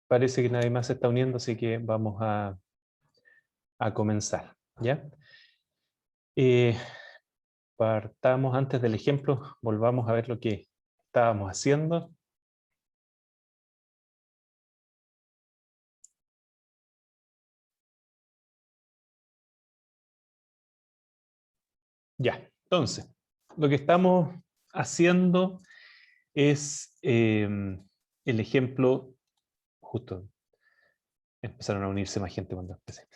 Parece que nadie más se está uniendo, así que vamos a comenzar, ¿ya? Partamos antes del ejemplo, volvamos a ver lo que estábamos haciendo. Ya, entonces, lo que estamos haciendo es el ejemplo, justo empezaron a unirse más gente cuando empecé.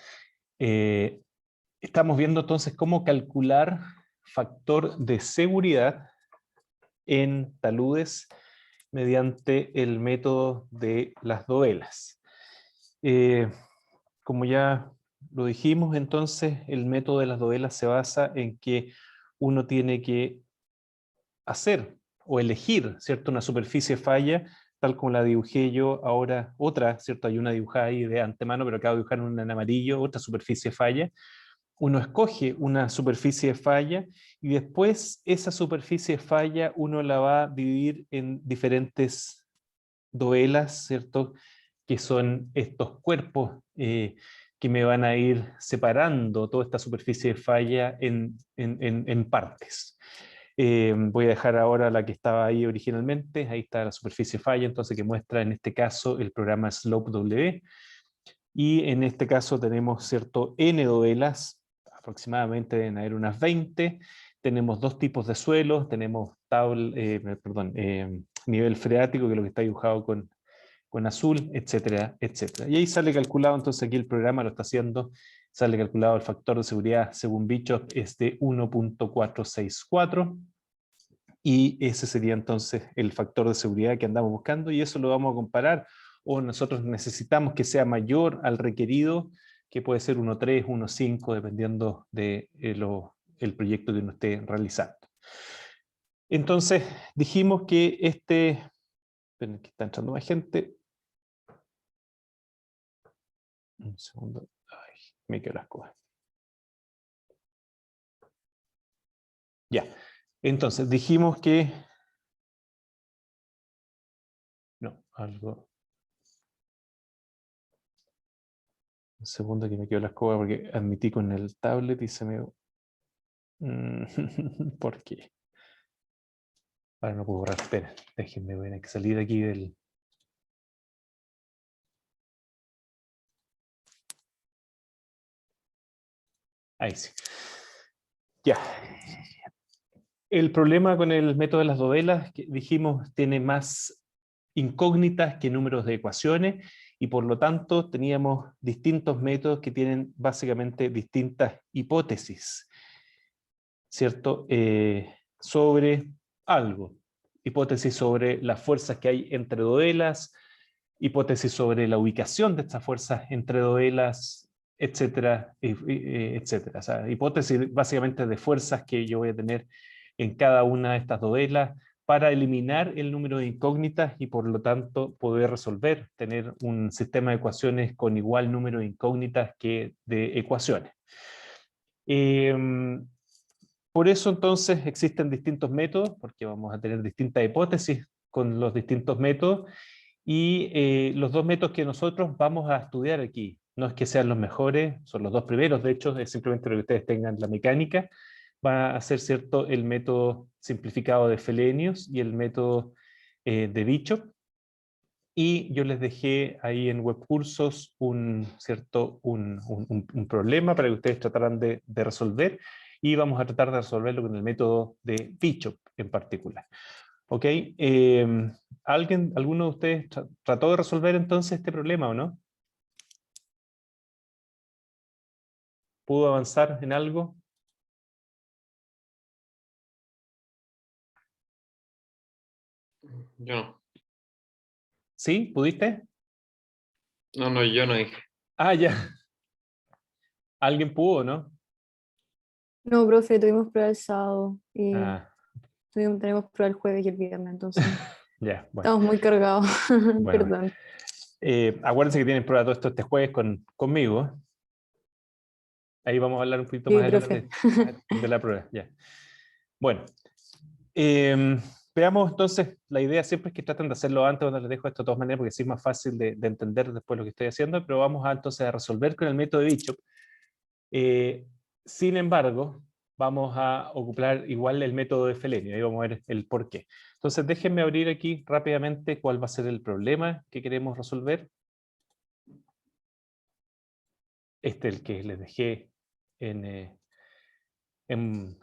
Estamos viendo entonces cómo calcular factor de seguridad en taludes mediante el método de las dovelas. Como ya lo dijimos, entonces el método de las dovelas se basa en que uno tiene que hacer o elegir, ¿cierto?, una superficie falla, tal como la dibujé yo ahora, otra, ¿cierto? Hay una dibujada ahí de antemano, pero acabo de dibujar una en amarillo, otra superficie falla. Uno escoge una superficie falla y después esa superficie falla uno la va a dividir en diferentes dovelas, ¿cierto?, que son estos cuerpos que me van a ir separando toda esta superficie de falla en partes. Voy a dejar ahora la que estaba ahí originalmente, ahí está la superficie falla, entonces que muestra en este caso el programa SlopeW, y en este caso tenemos, ¿cierto?, N dovelas, aproximadamente deben haber unas 20, tenemos dos tipos de suelos, tenemos nivel freático, que es lo que está dibujado con azul, etcétera, etcétera. Y ahí sale calculado, entonces aquí el programa lo está haciendo, sale calculado el factor de seguridad según Bishop es de 1.464, y ese sería entonces el factor de seguridad que andamos buscando, y eso lo vamos a comparar, o nosotros necesitamos que sea mayor al requerido, que puede ser 1.3, 1.5, dependiendo de el proyecto que uno esté realizando. Entonces dijimos que esperen que está entrando más gente. Un segundo. Ay, me quedo las cosas. Ya. Entonces, dijimos que... No, algo... Un segundo que me quedo las cosas porque admití con el tablet y se me... ¿Por qué? Ahora no puedo borrar. Espera, déjenme, voy a tener que salir aquí del... Ahí sí. Ya. El problema con el método de las dovelas, que dijimos, tiene más incógnitas que números de ecuaciones, y por lo tanto teníamos distintos métodos que tienen básicamente distintas hipótesis, ¿cierto? Sobre algo. Hipótesis sobre las fuerzas que hay entre dovelas, hipótesis sobre la ubicación de estas fuerzas entre dovelas, etcétera, etcétera. O sea, hipótesis básicamente de fuerzas que yo voy a tener en cada una de estas dovelas para eliminar el número de incógnitas y por lo tanto poder resolver, tener un sistema de ecuaciones con igual número de incógnitas que de ecuaciones. Por eso entonces existen distintos métodos, porque vamos a tener distintas hipótesis con los distintos métodos, y los dos métodos que nosotros vamos a estudiar aquí, no es que sean los mejores, son los dos primeros, de hecho es simplemente lo que ustedes tengan la mecánica, va a ser, ¿cierto?, el método simplificado de Felenius y el método de Bishop. Y yo les dejé ahí en webcursos un problema para que ustedes trataran de resolver, y vamos a tratar de resolverlo con el método de Bishop en particular. ¿Ok? ¿Alguno de ustedes trató de resolver entonces este problema o no? ¿Pudo avanzar en algo? Yo no. ¿Sí? ¿Pudiste? No, yo no dije. Ah, ya. ¿Alguien pudo, no? No, profe, tuvimos prueba el sábado y Ah, tenemos prueba el jueves y el viernes, entonces ya, bueno. estamos muy cargados. Bueno. Perdón. Acuérdense que tienen prueba todo esto este jueves conmigo. Ahí vamos a hablar un poquito Sí, más profe. adelante de la prueba. Ya. Bueno, veamos entonces, la idea siempre es que traten de hacerlo antes, cuando les dejo esto de todas maneras, porque así es más fácil de entender después lo que estoy haciendo, pero vamos entonces a resolver con el método de Bishop. Sin embargo, vamos a ocupar igual el método de Felenio, y vamos a ver el por qué. Entonces déjenme abrir aquí rápidamente cuál va a ser el problema que queremos resolver. Este es el que les dejé en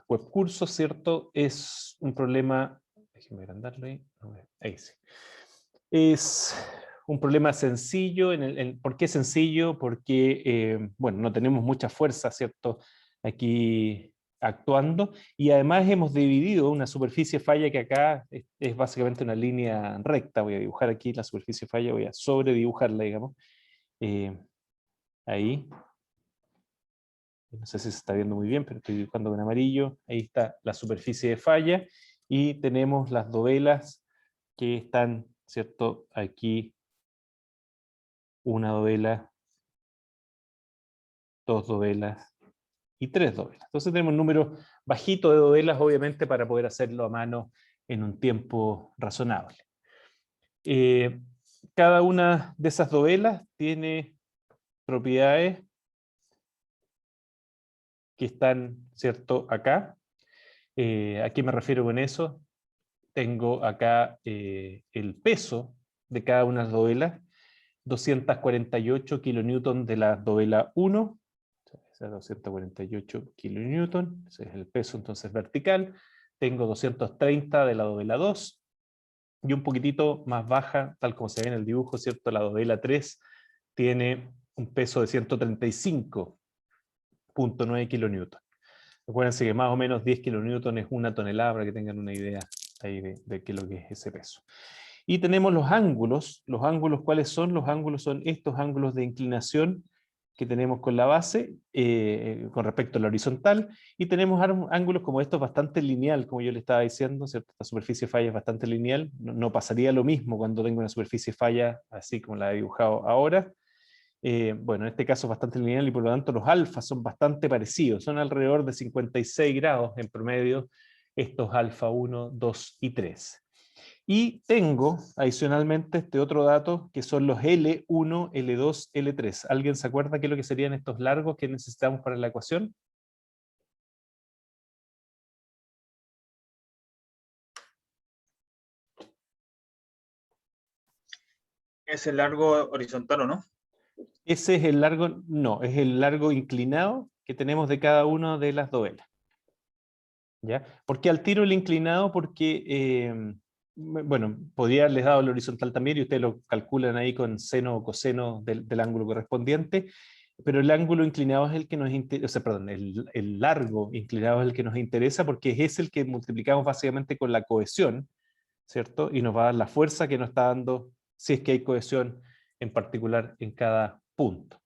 webcursos, ¿cierto? Es un problema, déjenme agrandarlo ahí, ahí sí. Es un problema sencillo. ¿Por qué sencillo? Porque, bueno, no tenemos mucha fuerza, ¿cierto? Aquí actuando, y además hemos dividido una superficie falla que acá es básicamente una línea recta. Voy a dibujar aquí la superficie falla, voy a sobredibujarla, digamos. Ahí. No sé si se está viendo muy bien, pero estoy dibujando con amarillo. Ahí está la superficie de falla, y tenemos las dovelas que están, ¿cierto? Aquí una dovela, dos dovelas y tres dovelas. Entonces tenemos un número bajito de dovelas, obviamente, para poder hacerlo a mano en un tiempo razonable. Cada una de esas dovelas tiene propiedades que están, ¿cierto?, acá. ¿A qué me refiero con eso? Tengo acá el peso de cada una de las dovelas, 248 kilonewton de la dovela 1, 248 kilonewton, ese es el peso entonces vertical. Tengo 230 de la dovela 2, y un poquitito más baja, tal como se ve en el dibujo, ¿cierto? La dovela 3 tiene un peso de 135.9 kilonewton. Acuérdense que más o menos 10 kilonewton es una tonelada, para que tengan una idea ahí de qué es lo que es ese peso. Y tenemos los ángulos. ¿Los ángulos cuáles son? Los ángulos son estos ángulos de inclinación que tenemos con la base, con respecto a la horizontal, y tenemos ángulos como estos bastante lineal, como yo le estaba diciendo, ¿cierto? Esta superficie falla es bastante lineal. No pasaría lo mismo cuando tengo una superficie falla así como la he dibujado ahora. Bueno, en este caso es bastante lineal, y por lo tanto los alfas son bastante parecidos, son alrededor de 56 grados en promedio, estos alfa 1, 2 y 3. Y tengo adicionalmente este otro dato, que son los L1, L2, L3. ¿Alguien se acuerda qué es lo que serían estos largos que necesitamos para la ecuación? ¿Es el largo horizontal o no? Ese es el largo, no, es el largo inclinado que tenemos de cada una de las dovelas. ¿Ya? ¿Por qué al tiro el inclinado? Porque, bueno, podría haberles dado el horizontal también, y ustedes lo calculan ahí con seno o coseno del ángulo correspondiente, pero el ángulo inclinado es el que nos interesa, o sea, perdón, el largo inclinado es el que nos interesa, porque es el que multiplicamos básicamente con la cohesión, ¿cierto? Y nos va a dar la fuerza que nos está dando, si es que hay cohesión en particular en cada punto.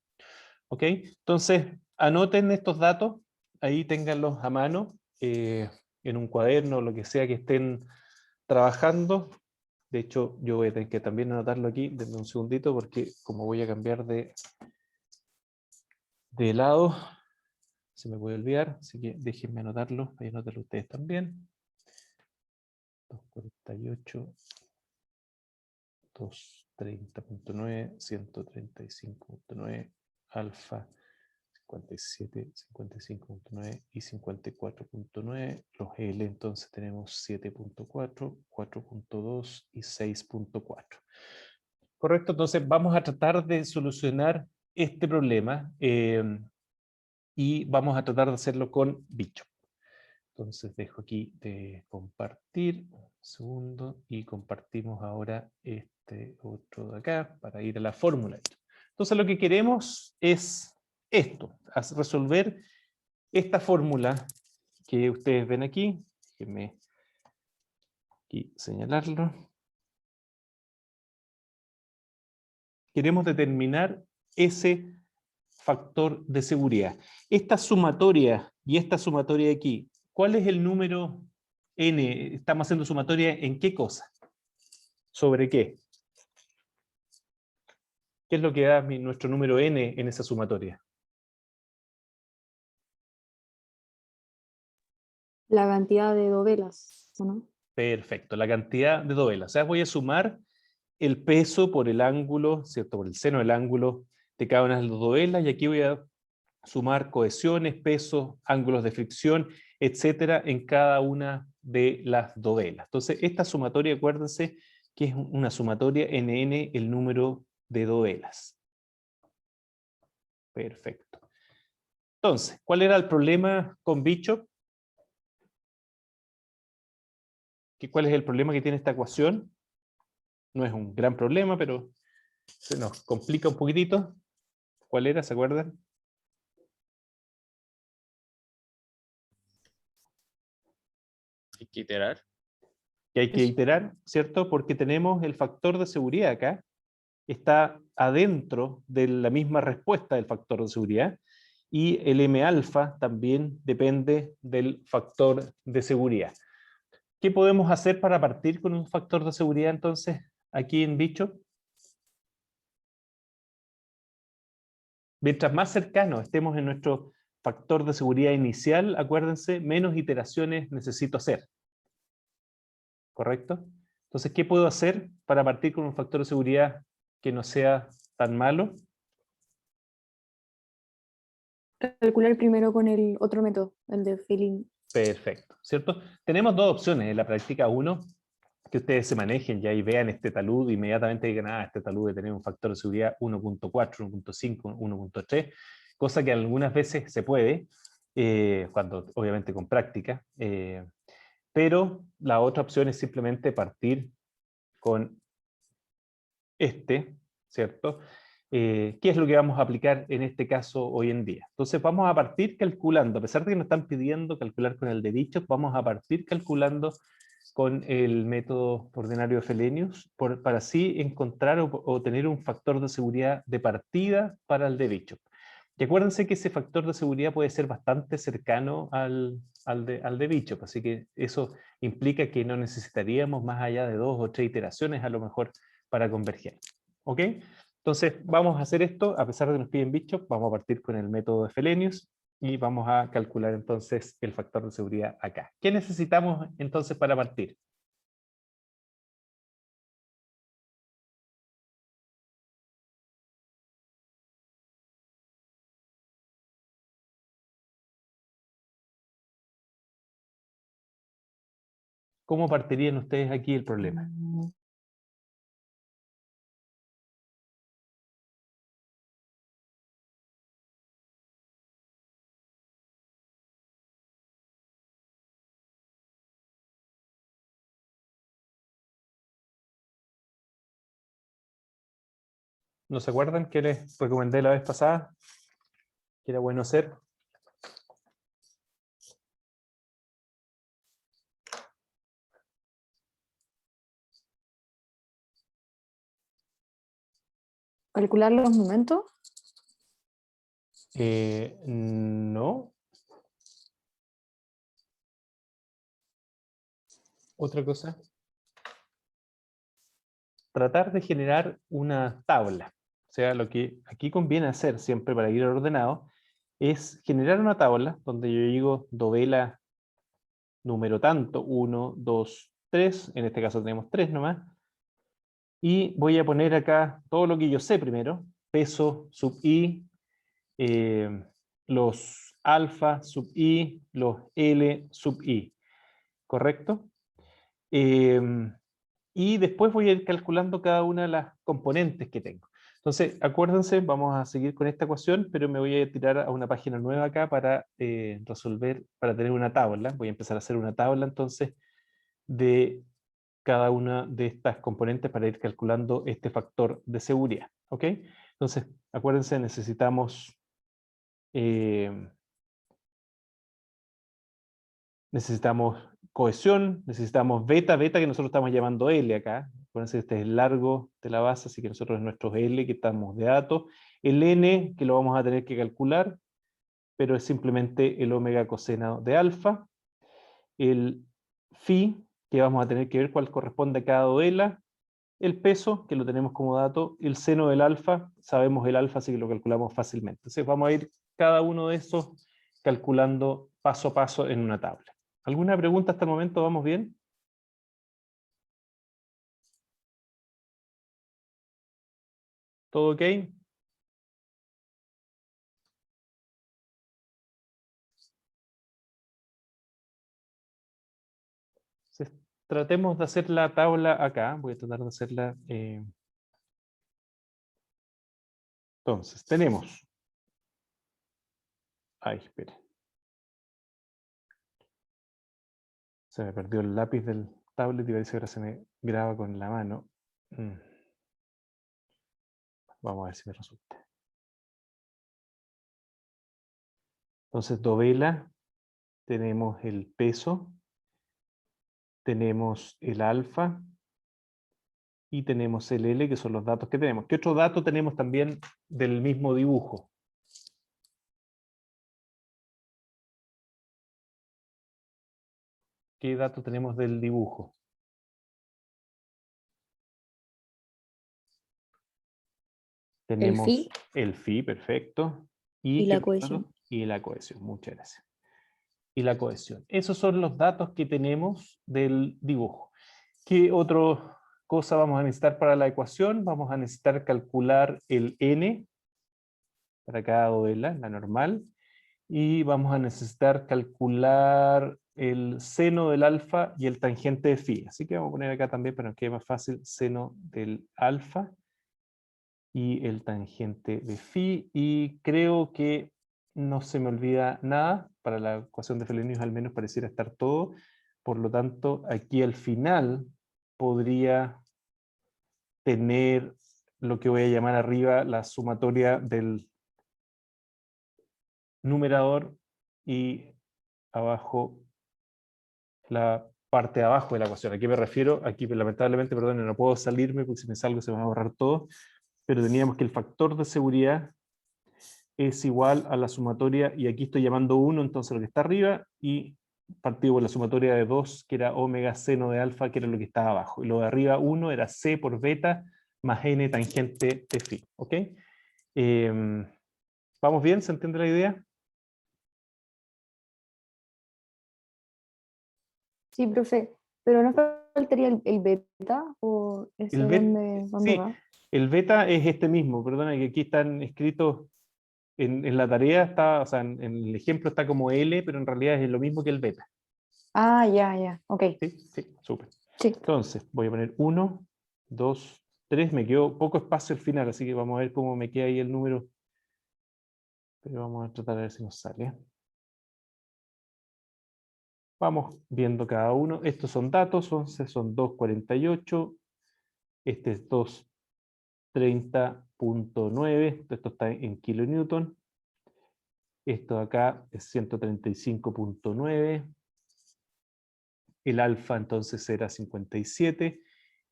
¿Ok? Entonces, anoten estos datos, ahí ténganlos a mano, en un cuaderno, lo que sea que estén trabajando. De hecho, yo voy a tener que también anotarlo aquí, denme un segundito, porque como voy a cambiar de lado, se me puede olvidar, así que déjenme anotarlo, ahí anotarlo ustedes también. 248, 230.9, 135.9, alfa 57, 55.9 y 54.9. Los L entonces tenemos 7.4, 4.2 y 6.4. Correcto, entonces vamos a tratar de solucionar este problema, y vamos a tratar de hacerlo con Bishop. Entonces dejo aquí de compartir, un segundo, y compartimos ahora este otro de acá para ir a la fórmula. Entonces lo que queremos es esto, resolver esta fórmula que ustedes ven aquí. Déjenme aquí señalarlo. Queremos determinar ese factor de seguridad. Esta sumatoria y esta sumatoria de aquí, ¿cuál es el número n? Estamos haciendo sumatoria ¿en qué cosa? ¿Sobre qué? ¿Qué es lo que da nuestro número n en esa sumatoria? La cantidad de dovelas, ¿o no? Perfecto, la cantidad de dovelas. O sea, voy a sumar el peso por el ángulo, ¿cierto? Por el seno del ángulo de cada una de las dovelas, y aquí voy a sumar cohesiones, pesos, ángulos de fricción, etcétera, en cada una de las dovelas. Entonces, esta sumatoria, acuérdense que es una sumatoria NN, el número de dovelas. Perfecto. Entonces, ¿cuál era el problema con Bishop? ¿Cuál es el problema que tiene esta ecuación? No es un gran problema, pero se nos complica un poquitito. ¿Cuál era? ¿Se acuerdan? Hay que iterar. Que hay que iterar, ¿cierto? Porque tenemos el factor de seguridad acá, está adentro de la misma respuesta del factor de seguridad, y el M alfa también depende del factor de seguridad. ¿Qué podemos hacer para partir con un factor de seguridad entonces aquí en Bishop? Mientras más cercano estemos en nuestro factor de seguridad inicial, acuérdense, menos iteraciones necesito hacer. ¿Correcto? Entonces, ¿qué puedo hacer para partir con un factor de seguridad que no sea tan malo? Calcular primero con el otro método, el de filling. Perfecto, ¿cierto? Tenemos dos opciones en la práctica. Uno, que ustedes se manejen ya y vean este talud, inmediatamente digan, este talud debe tener un factor de seguridad 1.4, 1.5, 1.3, cosa que algunas veces se puede, cuando obviamente con práctica, pero la otra opción es simplemente partir con ¿cierto? ¿Qué es lo que vamos a aplicar en este caso hoy en día? Entonces vamos a partir calculando, a pesar de que nos están pidiendo calcular con el de Bishop, vamos a partir calculando con el método ordinario de Fellenius, para así encontrar o tener un factor de seguridad de partida para el de Bishop. Y acuérdense que ese factor de seguridad puede ser bastante cercano al de Bishop, así que eso implica que no necesitaríamos más allá de 2 o 3 iteraciones a lo mejor para converger. ¿Ok? Entonces vamos a hacer esto, a pesar de que nos piden Bishop, vamos a partir con el método de Fellenius y vamos a calcular entonces el factor de seguridad acá. ¿Qué necesitamos entonces para partir? ¿Cómo partirían ustedes aquí el problema? ¿No se acuerdan que les recomendé la vez pasada? Que era bueno hacer. Calcular los momentos. No. Otra cosa. Tratar de generar una tabla. O sea, lo que aquí conviene hacer siempre para ir ordenado es generar una tabla donde yo digo dovela número tanto, 1, 2, 3, en este caso tenemos 3 nomás, y voy a poner acá todo lo que yo sé primero, peso sub i, los alfa sub i, los L sub i, ¿correcto? Y después voy a ir calculando cada una de las componentes que tengo. Entonces, acuérdense, vamos a seguir con esta ecuación, pero me voy a tirar a una página nueva acá para resolver, para tener una tabla. Voy a empezar a hacer una tabla entonces de cada una de estas componentes para ir calculando este factor de seguridad. ¿Ok? Entonces, acuérdense, necesitamos cohesión, necesitamos beta que nosotros estamos llamando L acá. Acuérdense que este es el largo de la base, así que nosotros es nuestro L que estamos de datos. El N que lo vamos a tener que calcular, pero es simplemente el omega coseno de alfa. El phi, que vamos a tener que ver cuál corresponde a cada dovela. El peso, que lo tenemos como dato. El seno del alfa, sabemos el alfa, así que lo calculamos fácilmente. Entonces vamos a ir cada uno de esos calculando paso a paso en una tabla. ¿Alguna pregunta hasta el momento? ¿Vamos bien? ¿Todo ok? Tratemos de hacer la tabla acá. Voy a tratar de hacerla. Entonces, tenemos. Ay, espere. Se me perdió el lápiz del tablet y parece que ahora se me graba con la mano. Vamos a ver si me resulta. Entonces, dovela, tenemos el peso, tenemos el alfa y tenemos el L, que son los datos que tenemos. ¿Qué otro dato tenemos también del mismo dibujo? ¿Qué dato tenemos del dibujo? Tenemos phi. el phi, perfecto. Y ¿qué la otro cohesión. dato? Y la cohesión, muchas gracias. Y la cohesión. Esos son los datos que tenemos del dibujo. ¿Qué otra cosa vamos a necesitar para la ecuación? Vamos a necesitar calcular el n para cada dovela, la normal. Y vamos a necesitar calcular el seno del alfa y el tangente de phi. Así que vamos a poner acá también para que quede más fácil, seno del alfa y el tangente de phi, y creo que no se me olvida nada. Para la ecuación de Frobenius al menos pareciera estar todo, por lo tanto aquí al final podría tener lo que voy a llamar arriba la sumatoria del numerador y abajo la parte de abajo de la ecuación. ¿A qué me refiero? Aquí lamentablemente, perdón, no puedo salirme porque si me salgo se me va a borrar todo, pero teníamos que el factor de seguridad es igual a la sumatoria, y aquí estoy llamando 1, entonces lo que está arriba, y partido por la sumatoria de 2, que era omega seno de alfa, que era lo que estaba abajo. Y lo de arriba 1 era c por beta más n tangente de phi. ¿Ok? ¿Vamos bien? ¿Se entiende la idea? Sí, profe. Pero no faltaría el beta o ese El bet- dónde sí, va. el beta es este mismo, perdona que aquí están escritos en la tarea, está, o sea, en el ejemplo está como L, pero en realidad es lo mismo que el beta. Ah, ya. Ok. Sí, sí, súper. Sí. Entonces, voy a poner 1, 2, 3, me quedó poco espacio al final, así que vamos a ver cómo me queda ahí el número. Pero vamos a tratar de ver si nos sale. Vamos viendo cada uno. Estos son datos, 11 son 248. Este es 230.9. Esto está en kilonewton. Esto acá es 135.9. El alfa entonces era 57.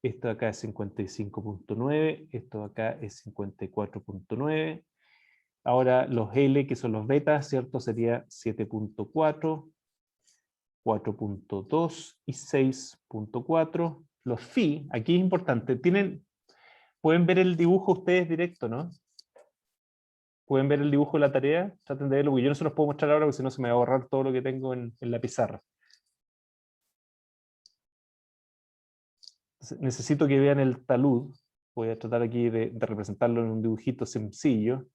Esto de acá es 55.9. Esto de acá es 54.9. Ahora los L, que son los betas, ¿cierto? Sería 7.4, 4.2 y 6.4. Los phi, aquí es importante, pueden ver el dibujo ustedes directo, ¿no? Pueden ver el dibujo de la tarea, traten de verlo, porque yo no se los puedo mostrar ahora, porque si no se me va a borrar todo lo que tengo en la pizarra. Entonces, necesito que vean el talud. Voy a tratar aquí de representarlo en un dibujito sencillo.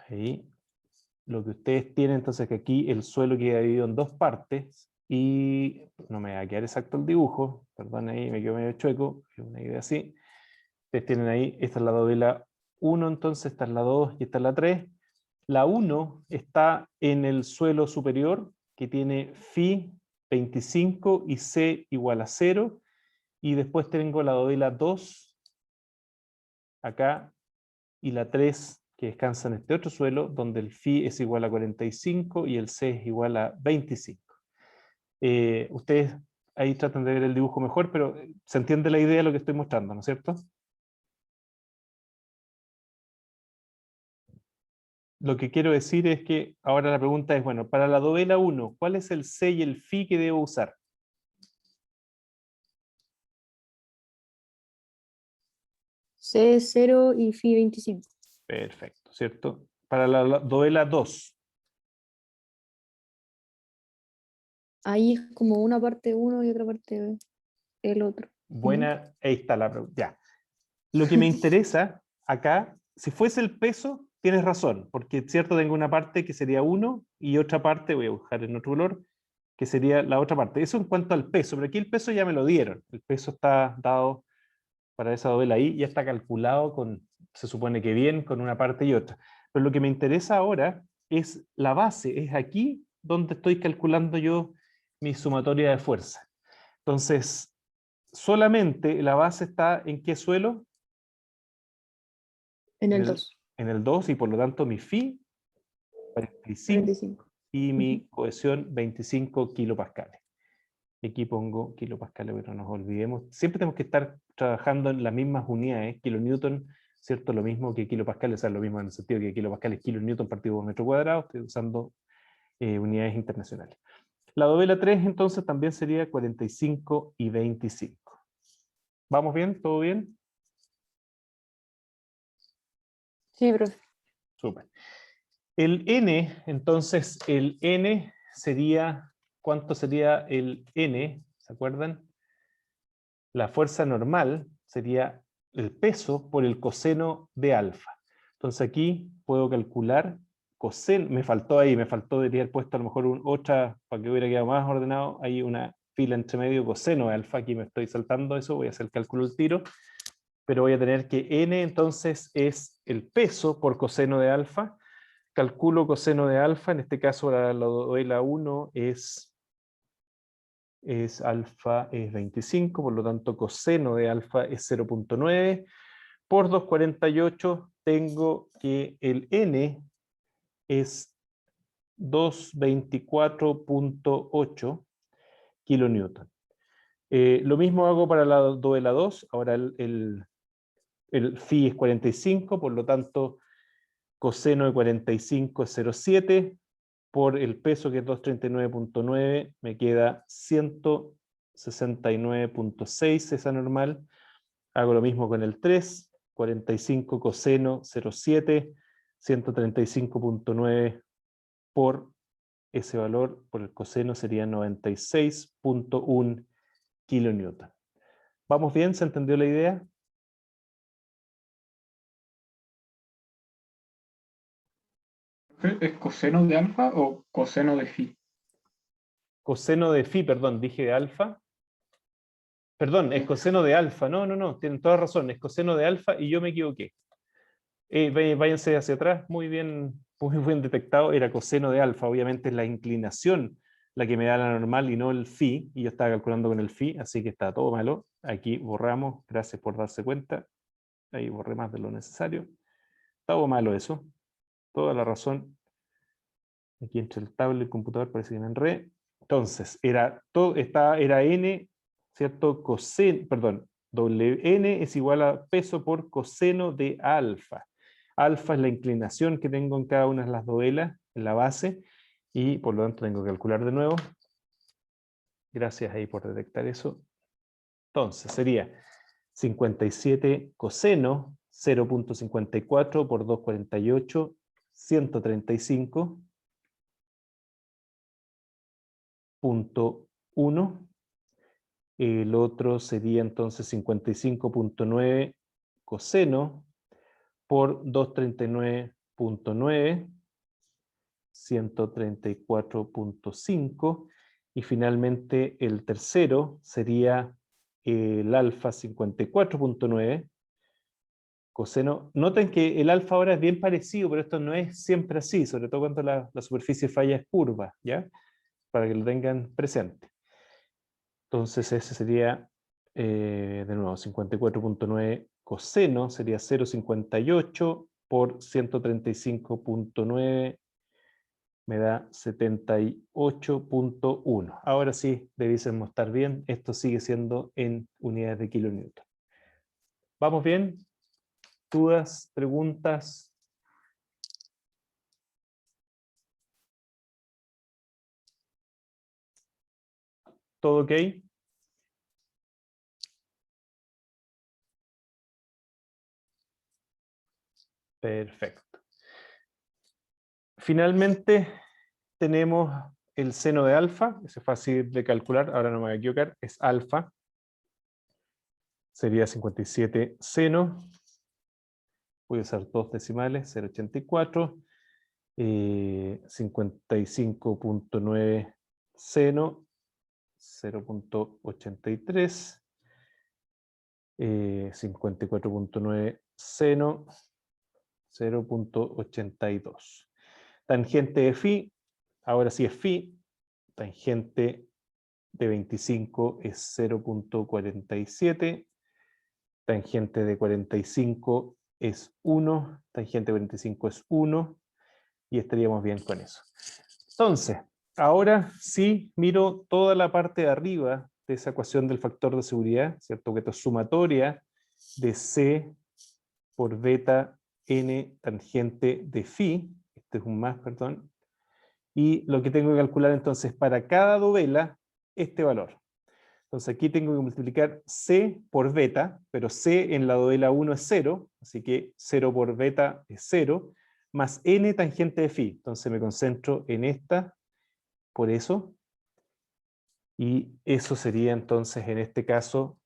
Ahí. Lo que ustedes tienen, entonces, que aquí el suelo queda dividido en dos partes, y no me va a quedar exacto el dibujo, perdón, ahí me quedó medio chueco, una idea así. Ustedes tienen ahí, esta es la dovela 1, entonces esta es la 2 y esta es la 3. La 1 está en el suelo superior, que tiene phi 25 y c igual a 0, y después tengo la dovela 2 acá, y la 3 que descansa en este otro suelo, donde el phi es igual a 45 y el c es igual a 25. Ustedes ahí tratan de ver el dibujo mejor, pero se entiende la idea de lo que estoy mostrando, ¿no es cierto? Lo que quiero decir es que ahora la pregunta es, bueno, para la dovela 1, ¿cuál es el c y el phi que debo usar? C0 y phi 25. Perfecto, ¿cierto? Para la dovela 2. Ahí es como una parte uno y otra parte el otro. ¿No? Buena, ahí está la pregunta. Ya. Lo que me interesa acá, si fuese el peso, tienes razón, porque cierto tengo una parte que sería 1 y otra parte, voy a buscar en otro color, que sería la otra parte. Eso en cuanto al peso, pero aquí el peso ya me lo dieron. El peso está dado para esa dovela ahí, ya está calculado con, se supone que bien, con una parte y otra. Pero lo que me interesa ahora es la base, es aquí donde estoy calculando yo mi sumatoria de fuerza. Entonces, solamente la base está ¿en qué suelo? En el 2. En el 2, y por lo tanto mi phi 45 45. y mi cohesión 25 kilopascales. Y aquí pongo kilopascales, pero no nos olvidemos. Siempre tenemos que estar trabajando en las mismas unidades. Kilonewton, ¿cierto? Lo mismo que kilopascales, o sea, lo mismo en el sentido que kilopascales es kilonewton partido por metro cuadrado. Estoy usando unidades internacionales. La dovela 3 entonces también sería 45 y 25. ¿Vamos bien? ¿Todo bien? Sí, profe. Súper. El n, entonces, el n sería, ¿cuánto sería el n? ¿Se acuerdan? La fuerza normal sería el peso por el coseno de alfa. Entonces aquí puedo calcular coseno, me faltó, debería haber puesto a lo mejor otra, para que hubiera quedado más ordenado, hay una fila entre medio, coseno de alfa, aquí me estoy saltando eso, voy a hacer el cálculo al tiro, pero voy a tener que n entonces es el peso por coseno de alfa. Calculo coseno de alfa, en este caso para la dovela 1 es alfa es 25, por lo tanto coseno de alfa es 0.9. Por 248 tengo que el n es 224.8 kilonewton. Lo mismo hago para la dovela 2, ahora el phi es 45, por lo tanto coseno de 45 es 0.7, por el peso que es 239.9 me queda 169.6 esa normal. Hago lo mismo con el 3, 45 coseno 0.7, 135.9 por ese valor, por el coseno sería 96.1 kilonewton. ¿Vamos bien? ¿Se entendió la idea? ¿Es coseno de alfa o coseno de phi? Coseno de phi, perdón, dije de alfa. Perdón, es coseno de alfa. No, tienen toda razón, es coseno de alfa y yo me equivoqué. Váyanse hacia atrás, muy bien detectado, era coseno de alfa, obviamente es la inclinación la que me da la normal y no el phi, y yo estaba calculando con el phi, así que está todo malo. Aquí borramos, gracias por darse cuenta, ahí borré más de lo necesario. Todo malo eso, toda la razón. Aquí entre el tablet y el computador parece que me enredé. Entonces, era n, ¿cierto? Coseno, perdón, Wn es igual a peso por coseno de alfa. Alfa es la inclinación que tengo en cada una de las dovelas, en la base, y por lo tanto tengo que calcular de nuevo. Gracias ahí por detectar eso. Entonces, sería 57 coseno, 0.54 por 248, 135. Punto 1. El otro sería entonces 55.9 coseno por 239.9, 134.5. Y finalmente el tercero sería el alfa 54.9 coseno. Noten que el alfa ahora es bien parecido, pero esto no es siempre así, sobre todo cuando la superficie falla es curva, ¿ya? Para que lo tengan presente. Entonces ese sería, de nuevo, 54.9 coseno, sería 0.58 por 135.9, me da 78.1. Ahora sí, debiésemos estar bien, esto sigue siendo en unidades de kilonewton. ¿Vamos bien? ¿Dudas? ¿Preguntas? ¿Todo ok? Perfecto. Finalmente tenemos el seno de alfa, ese es fácil de calcular, ahora no me voy a equivocar, es alfa. sería 57 seno. Voy a usar dos decimales, 0,84. 55.9 seno, 0,83. 54.9 seno, 0,82. Tangente de phi, ahora sí es phi. Tangente de 25 es 0,47. Tangente de 45 es 1. Tangente de 45 es 1. Y estaríamos bien con eso. Entonces, ahora sí miro toda la parte de arriba de esa ecuación del factor de seguridad, ¿cierto? Que esto es sumatoria de C por beta n tangente de phi. Este es un más, perdón. Y lo que tengo que calcular entonces para cada dovela, este valor. Entonces aquí tengo que multiplicar C por beta, pero C en la dovela 1 es 0, así que 0 por beta es 0, más n tangente de phi. Entonces me concentro en esta, por eso. Y eso sería entonces en este caso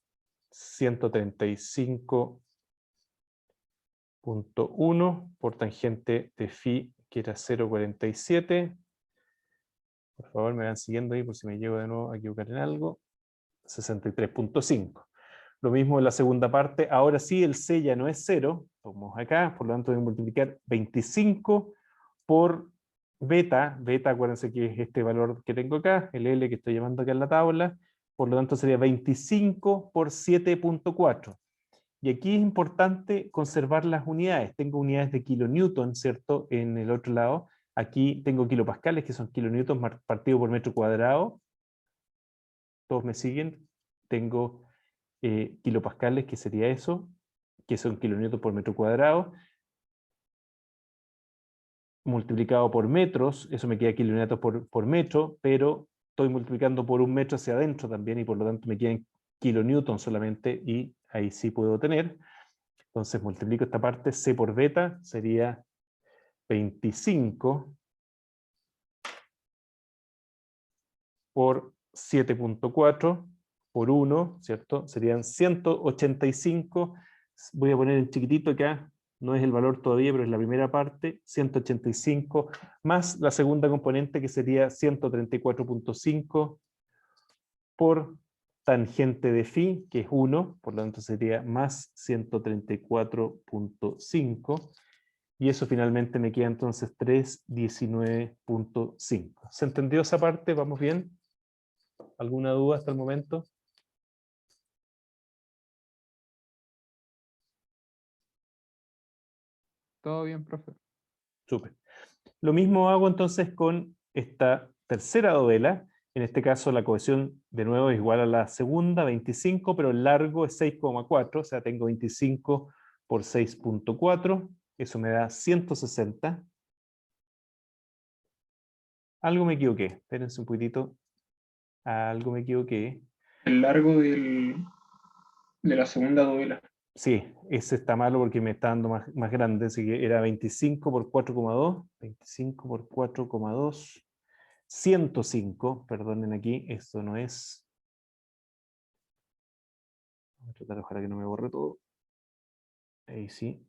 135.1 por tangente de phi, que era 0,47. Por favor, me van siguiendo ahí por si me llego de nuevo a equivocar en algo. 63.5. Lo mismo en la segunda parte. Ahora sí, el C ya no es 0. Vamos acá, por lo tanto voy a multiplicar 25 por beta. Beta, acuérdense que es este valor que tengo acá, el L que estoy llamando acá en la tabla. Por lo tanto sería 25 por 7.4. Y aquí es importante conservar las unidades. Tengo unidades de kilonewton, ¿cierto? En el otro lado. Aquí tengo kilopascales, que son kilonewtons partido por metro cuadrado. ¿Todos me siguen? Tengo kilopascales, que sería eso, que son kilonewtons por metro cuadrado, multiplicado por metros, eso me queda kilonewtons por metro, pero estoy multiplicando por un metro hacia adentro también, y por lo tanto me quedan kilonewtons solamente, y ahí sí puedo tener. Entonces multiplico esta parte, C por beta, sería 25 por 7.4 por 1, ¿cierto? Serían 185. Voy a poner en chiquitito acá, no es el valor todavía, pero es la primera parte, 185, más la segunda componente que sería 134.5 por tangente de phi, que es 1, por lo tanto sería más 134.5, y eso finalmente me queda entonces 319.5. ¿Se entendió esa parte? ¿Vamos bien? ¿Alguna duda hasta el momento? Todo bien, profe. Súper. Lo mismo hago entonces con esta tercera dovela. En este caso la cohesión de nuevo es igual a la segunda, 25, pero el largo es 6,4, o sea, tengo 25 por 6.4, eso me da 160. Algo me equivoqué, espérense un poquitito. Algo me equivoqué. El largo de la segunda dovela. Sí, ese está malo porque me está dando más grande, así que era 25 por 4,2, 25 por 4,2, 105, perdonen aquí, esto no es. Voy a tratar, ojalá que no me borre todo. Ahí sí,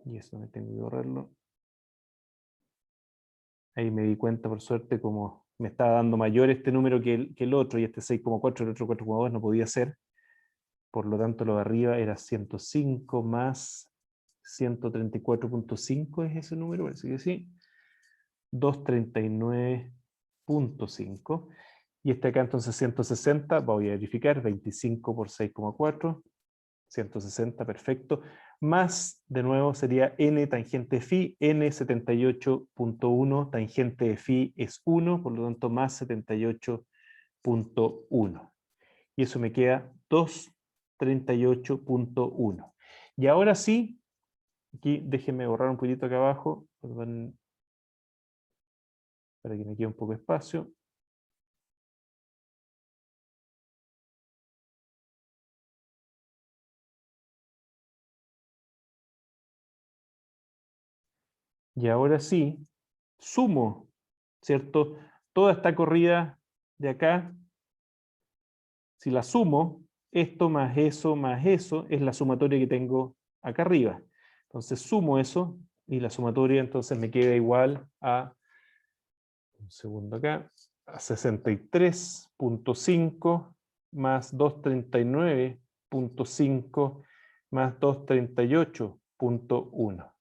y esto me tengo que borrarlo. Ahí me di cuenta, por suerte, como me estaba dando mayor este número que el otro, y este 6,4, el otro 4,2 no podía ser. Por lo tanto, lo de arriba era 105 más 134.5, ¿es ese número? Parece que sí. 239.5. Y este acá entonces 160, voy a verificar, 25 por 6,4, 160, perfecto. Más, de nuevo, sería n tangente phi, n 78.1, tangente de phi es 1, por lo tanto más 78.1. Y eso me queda 238.1. Y ahora sí, aquí déjenme borrar un poquito acá abajo, perdón, para que me quede un poco de espacio. Y ahora sí, sumo, ¿cierto? Toda esta corrida de acá, si la sumo, esto más eso es la sumatoria que tengo acá arriba. Entonces sumo eso y la sumatoria entonces me queda igual a, un segundo acá, a 63.5 más 239.5 más 238.1.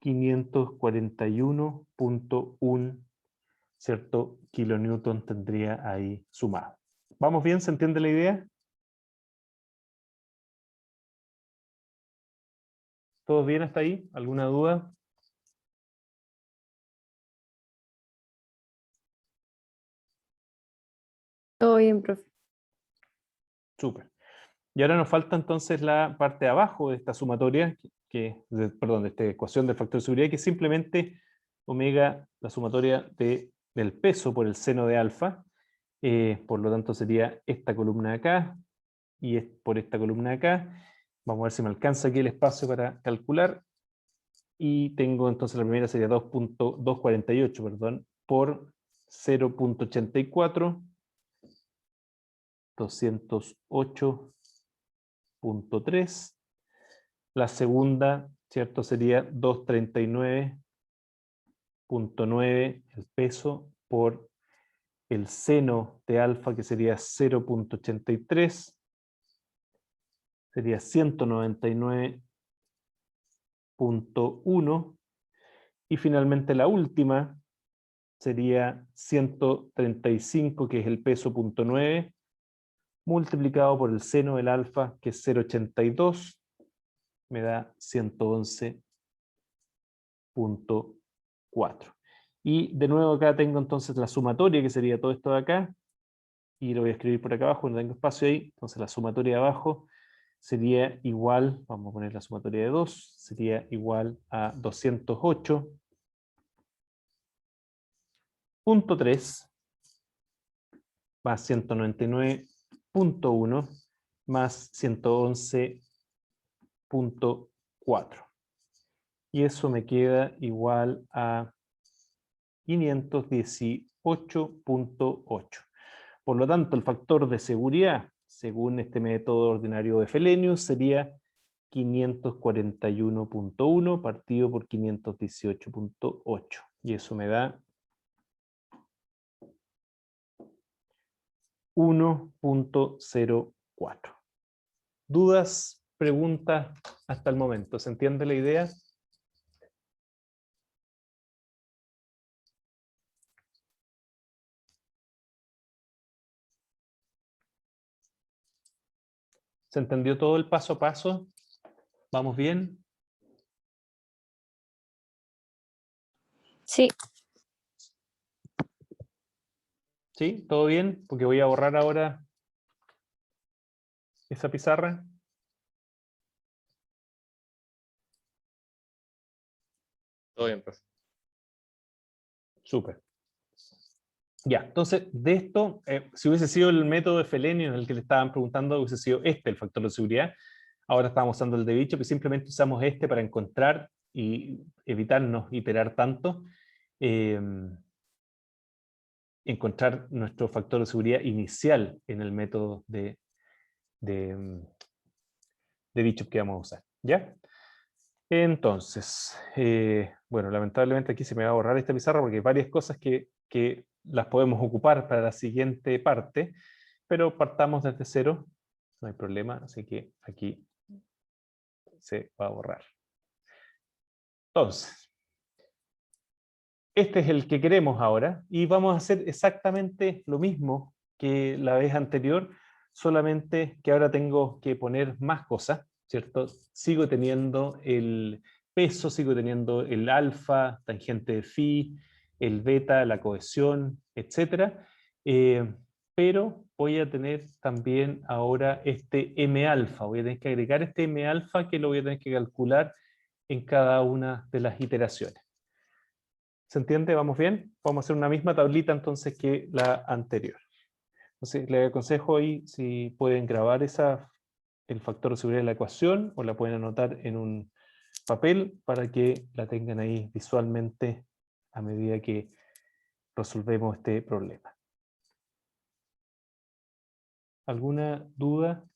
541.1, ¿cierto? Kilonewton tendría ahí sumado. ¿Vamos bien? ¿Se entiende la idea? ¿Todos bien hasta ahí? ¿Alguna duda? Todo bien, profe. Súper. Y ahora nos falta entonces la parte de abajo de esta sumatoria, perdón, de esta ecuación del factor de seguridad, que es simplemente omega, la sumatoria del peso por el seno de alfa. Por lo tanto sería esta columna de acá, y es por esta columna de acá. Vamos a ver si me alcanza aquí el espacio para calcular. Y tengo entonces la primera sería 2.248, perdón, por 0.84, 208.3. La segunda, ¿cierto? Sería 239.9 el peso por el seno de alfa, que sería 0.83. Sería 199.1. Y finalmente la última sería 135, que es el peso punto 9, multiplicado por el seno del alfa, que es 0.82, me da 111.4. Y de nuevo acá tengo entonces la sumatoria, que sería todo esto de acá, y lo voy a escribir por acá abajo, no tengo espacio ahí, entonces la sumatoria de abajo sería igual, vamos a poner la sumatoria de 2, sería igual a 208.3 más 199.1 más 111.4. Y eso me queda igual a 518.8. Por lo tanto, el factor de seguridad, según este método ordinario de Fellenius, sería 541.1 partido por 518.8. Y eso me da 1.04. ¿Dudas, preguntas hasta el momento? ¿Se entiende la idea? ¿Se entendió todo el paso a paso? ¿Vamos bien? Sí. ¿Sí? ¿Todo bien? Porque voy a borrar ahora esa pizarra. Todo bien, profe. Súper. Ya, entonces, de esto, si hubiese sido el método de Fellenius en el que le estaban preguntando, hubiese sido este el factor de seguridad. Ahora estamos usando el de Bishop y simplemente usamos este para encontrar y evitarnos iterar tanto. Encontrar nuestro factor de seguridad inicial en el método de Bishop que vamos a usar. ¿Ya? Entonces, bueno, lamentablemente aquí se me va a borrar esta pizarra porque hay varias cosas que las podemos ocupar para la siguiente parte, pero partamos desde cero, no hay problema, así que aquí se va a borrar. Entonces, este es el que queremos ahora y vamos a hacer exactamente lo mismo que la vez anterior, solamente que ahora tengo que poner más cosas, ¿cierto? Sigo teniendo el peso, sigo teniendo el alfa, tangente de phi, el beta, la cohesión, etc. Pero voy a tener también ahora este m alfa, voy a tener que agregar este m alfa que lo voy a tener que calcular en cada una de las iteraciones. ¿Se entiende? ¿Vamos bien? Vamos a hacer una misma tablita entonces que la anterior. Entonces, les aconsejo ahí si pueden grabar el factor de seguridad de la ecuación o la pueden anotar en un papel para que la tengan ahí visualmente a medida que resolvemos este problema. ¿Alguna duda?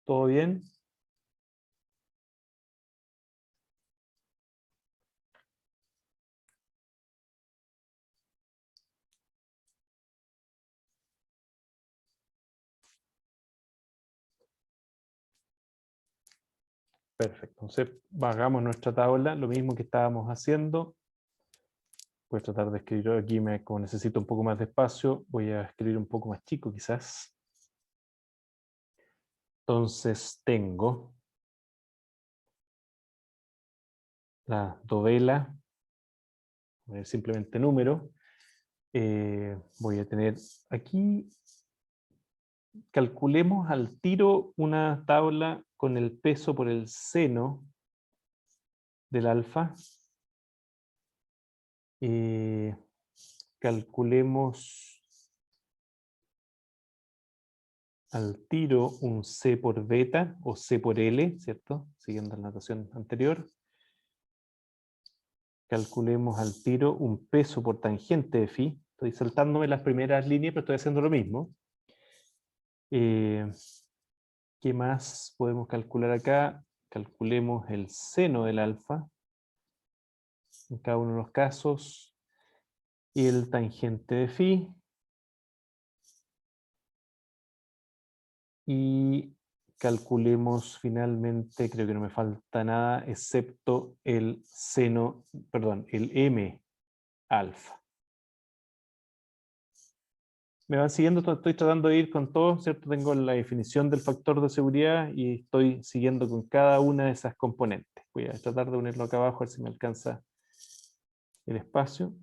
¿Todo bien? Perfecto. Entonces, hagamos nuestra tabla, lo mismo que estábamos haciendo. Voy a tratar de escribir aquí, como necesito un poco más de espacio, voy a escribir un poco más chico quizás. Entonces tengo la dovela, simplemente número. Voy a tener aquí, calculemos al tiro una tabla con el peso por el seno del alfa. Calculemos al tiro un C por beta o C por L, ¿cierto? Siguiendo la notación anterior. Calculemos al tiro un peso por tangente de phi. Estoy saltándome las primeras líneas, pero estoy haciendo lo mismo. ¿Qué más podemos calcular acá? Calculemos el seno del alfa, en cada uno de los casos, y el tangente de phi. Y calculemos finalmente, creo que no me falta nada, excepto el seno, perdón, el m alfa. Me van siguiendo, estoy tratando de ir con todo, ¿cierto? Tengo la definición del factor de seguridad y estoy siguiendo con cada una de esas componentes. Voy a tratar de unirlo acá abajo, a ver si me alcanza el espacio.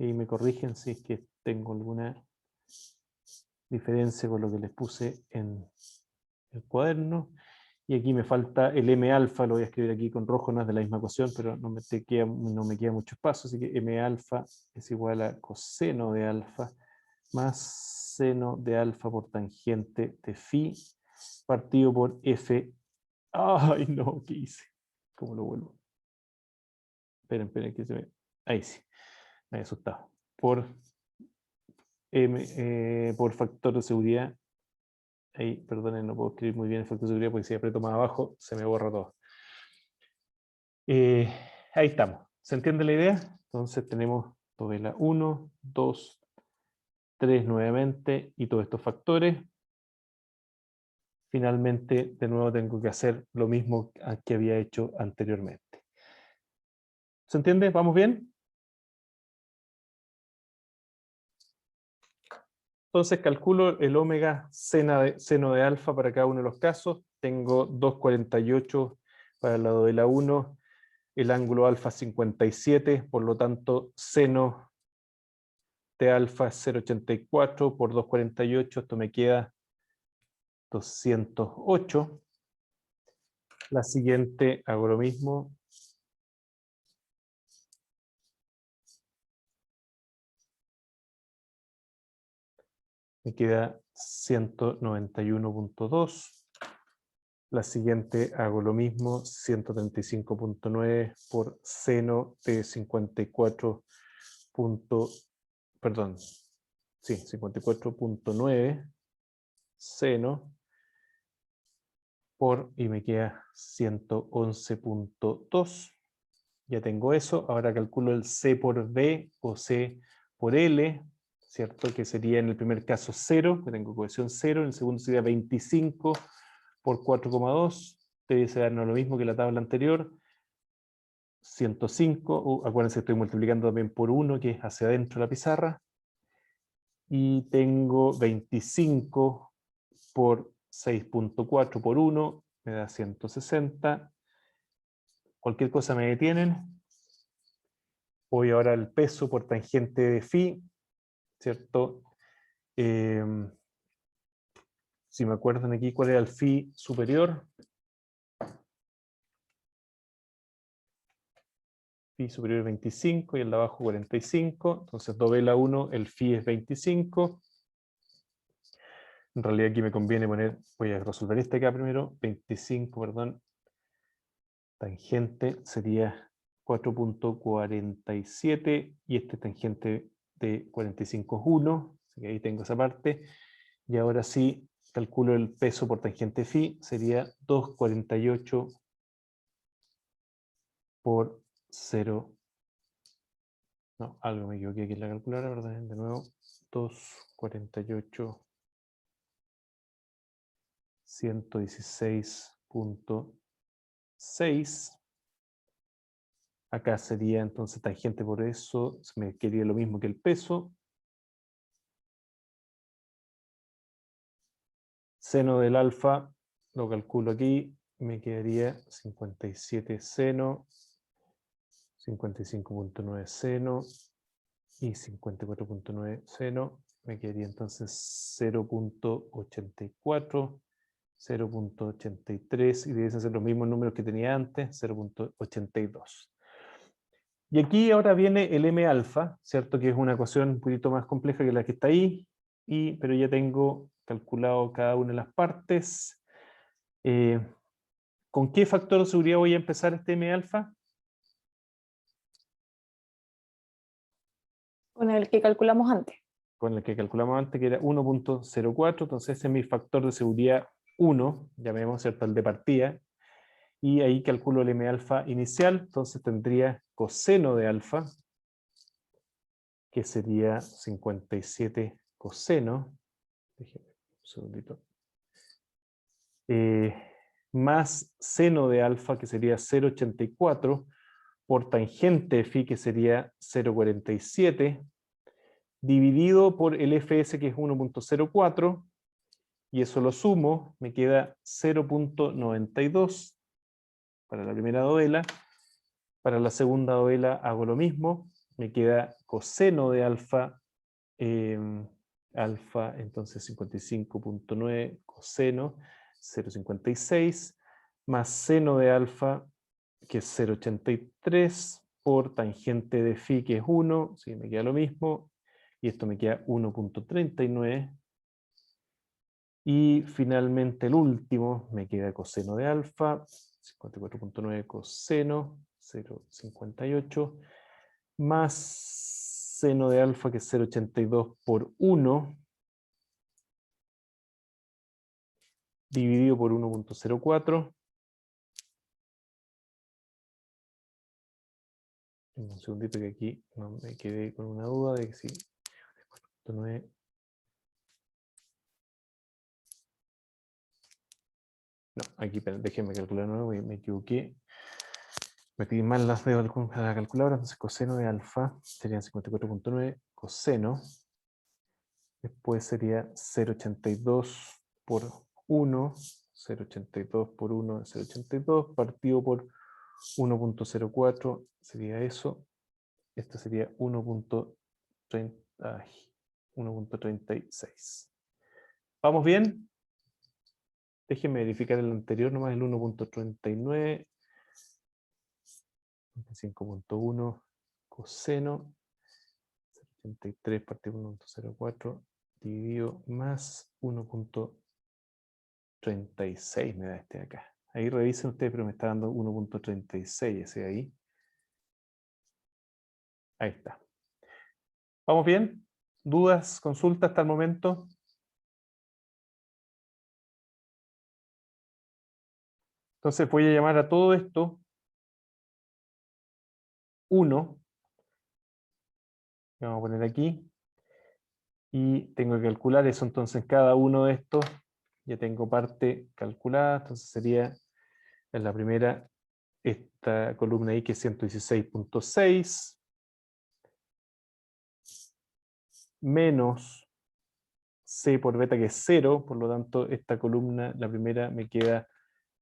Y me corrigen si es que tengo alguna diferencia con lo que les puse en el cuaderno. Y aquí me falta el m alfa, lo voy a escribir aquí con rojo, no es de la misma ecuación, pero no me queda mucho espacio, así que m alfa es igual a coseno de alfa más seno de alfa por tangente de phi partido por f. ¡Ay, no! ¿Qué hice? ¿Cómo lo vuelvo? Esperen, que se me... Ahí sí, me había asustado. Por factor de seguridad. Ahí, perdonen, no puedo escribir muy bien el factor de seguridad porque si aprieto más abajo se me borra todo. Ahí estamos. ¿Se entiende la idea? Entonces tenemos tabla 1, 2, 3 nuevamente y todos estos factores. Finalmente, de nuevo tengo que hacer lo mismo que había hecho anteriormente. ¿Se entiende? ¿Vamos bien? Entonces calculo el omega seno de alfa para cada uno de los casos. Tengo 2,48 para el lado de la 1, el ángulo alfa 57, por lo tanto seno de alfa es 0,84 por 2,48, esto me queda 208. La siguiente hago lo mismo. Me queda 191.2. La siguiente hago lo mismo, 135.9 por seno de 54.9 seno por, y me queda 111.2. Ya tengo eso. Ahora calculo el C por B o C por L, ¿cierto? Que sería en el primer caso 0, que tengo cohesión 0, en el segundo sería 25 por 4,2, debe ser lo mismo que la tabla anterior, 105, acuérdense que estoy multiplicando también por 1, que es hacia adentro de la pizarra, y tengo 25 por 6.4 por 1, me da 160, cualquier cosa me detienen. Voy ahora al peso por tangente de phi, ¿cierto? si me acuerdan aquí cuál era el phi superior. Phi superior es 25 y el de abajo 45. Entonces dovela 1, el phi es 25. En realidad aquí me conviene poner, voy a resolver este acá primero, 25, perdón. Tangente sería 4.47 y este tangente de 45 es 1, así que ahí tengo esa parte. Y ahora sí, calculo el peso por tangente phi, sería 2,48 por 0. No, algo me equivoqué aquí en la calculadora, ¿verdad? De nuevo, 2,48, 116.6. Acá sería entonces tangente por eso, se me quedaría lo mismo que el peso. Seno del alfa, lo calculo aquí, me quedaría 57 seno, 55.9 seno y 54.9 seno. Me quedaría entonces 0.84, 0.83 y deben ser los mismos números que tenía antes, 0.82. Y aquí ahora viene el M alfa, ¿cierto? Que es una ecuación un poquito más compleja que la que está ahí, pero ya tengo calculado cada una de las partes. ¿Con qué factor de seguridad voy a empezar este M alfa? Con el que calculamos antes. Con el que calculamos antes, que era 1.04, entonces ese es mi factor de seguridad 1, llamemos, ¿cierto? El de partida. Y ahí calculo el M alfa inicial, entonces tendría coseno de alfa, que sería 57 coseno, déjeme un segundito, más seno de alfa, que sería 0,84, por tangente de phi, que sería 0,47, dividido por el fs, que es 1.04, y eso lo sumo, me queda 0.92 para la primera dovela. Para la segunda dovela hago lo mismo, me queda coseno de alfa, alfa entonces 55.9 coseno 0.56 más seno de alfa, que es 0.83, por tangente de phi, que es 1, sí, me queda lo mismo, y esto me queda 1.39. Y finalmente el último, me queda coseno de alfa, 54.9 coseno, 0.58, más seno de alfa, que es 0.82 por 1, dividido por 1.04. Un segundito que aquí no me quedé con una duda de que sí. 4.9. No, aquí déjenme calcular de nuevo, me equivoqué. Metí mal las de la calculadora, entonces coseno de alfa serían 54.9 coseno. Después sería 0.82 por 1, 0.82 por 1 es 0.82, partido por 1.04 sería eso. Esto sería 1.36. ¿Vamos bien? Déjenme verificar el anterior nomás, el 1.39. 25.1 coseno 83 partido por 1.04 dividido más 1.36 me da este de acá. Ahí revisen ustedes, pero me está dando 1.36 ese de ahí. Ahí está. ¿Vamos bien? ¿Dudas, consultas hasta el momento? Entonces voy a llamar a todo esto 1. Vamos a poner aquí. Y tengo que calcular eso, entonces cada uno de estos ya tengo parte calculada, entonces sería en la primera esta columna ahí que es 116.6 menos C por beta, que es 0, por lo tanto esta columna, la primera, me queda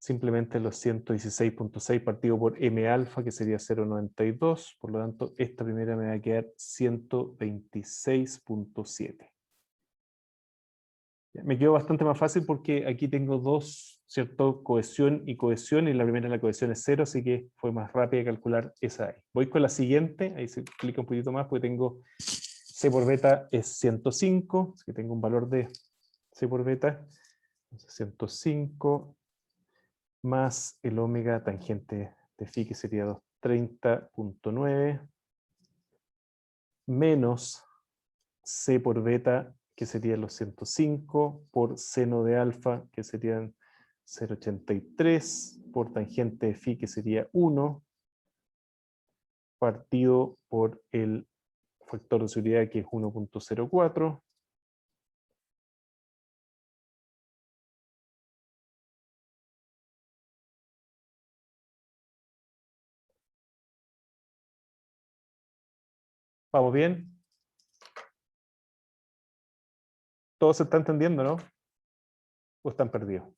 simplemente los 116.6 partido por M alfa, que sería 0.92, por lo tanto esta primera me va a quedar 126.7. Me quedó bastante más fácil porque aquí tengo dos, ¿cierto? Cohesión, y la primera la cohesión es 0, así que fue más rápido calcular esa ahí. Voy con la siguiente, ahí se clica un poquito más porque tengo C por beta es 105, así que tengo un valor de C por beta, 105 más el omega tangente de phi, que sería 230.9, menos C por beta, que serían los 105, por seno de alfa, que serían 0,83, por tangente de phi, que sería 1, partido por el factor de seguridad, que es 1.04. ¿Vamos bien? ¿Todos se está entendiendo, no? ¿O están perdidos?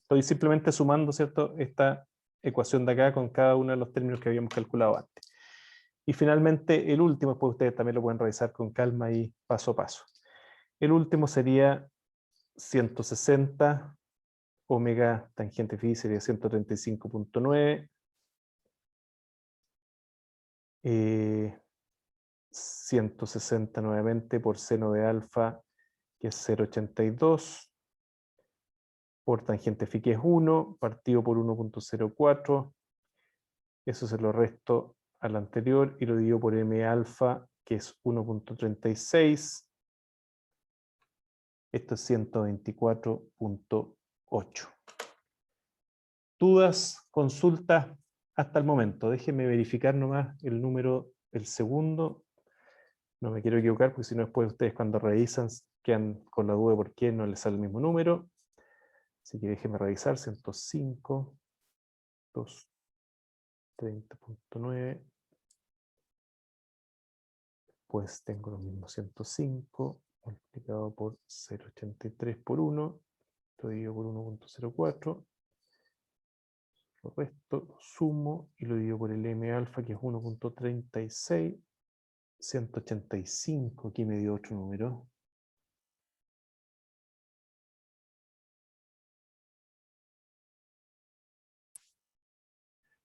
Estoy simplemente sumando, ¿cierto?, esta ecuación de acá con cada uno de los términos que habíamos calculado antes. Y finalmente, el último, después ustedes también lo pueden revisar con calma y paso a paso. El último sería 160, omega tangente phi sería 135.9. 160 nuevamente por seno de alfa, que es 0,82, por tangente phi, que es 1, partido por 1.04, eso se lo resto al anterior y lo divido por m alfa, que es 1.36, esto es 124.8. ¿Dudas, consultas hasta el momento? Déjenme verificar nomás el número, el segundo. No me quiero equivocar, porque si no después ustedes cuando revisan quedan con la duda de por qué no les sale el mismo número. Así que déjenme revisar, 105, 230.9. Pues tengo lo mismo, 105 multiplicado por 0,83 por 1, lo divido por 1.04, lo resto, lo sumo y lo divido por el m alfa, que es 1.36, 185, aquí me dio otro número.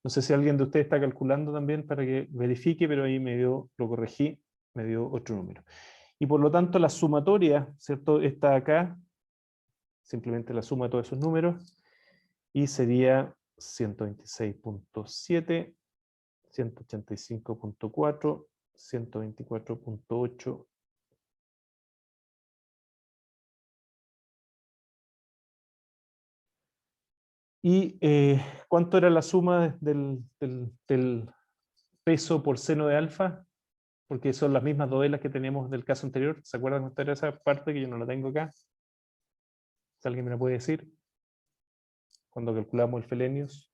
No sé si alguien de ustedes está calculando también para que verifique, pero ahí me dio, lo corregí, me dio otro número. Y por lo tanto la sumatoria, ¿cierto? Está acá, simplemente la suma de todos esos números, y sería 126.7, 185.4, 124.8, y ¿cuánto era la suma del peso por seno de alfa? Porque son las mismas dovelas que teníamos del caso anterior. ¿Se acuerdan cuánto era esa parte que yo no la tengo acá? Si alguien me la puede decir. Cuando calculamos el Felenius.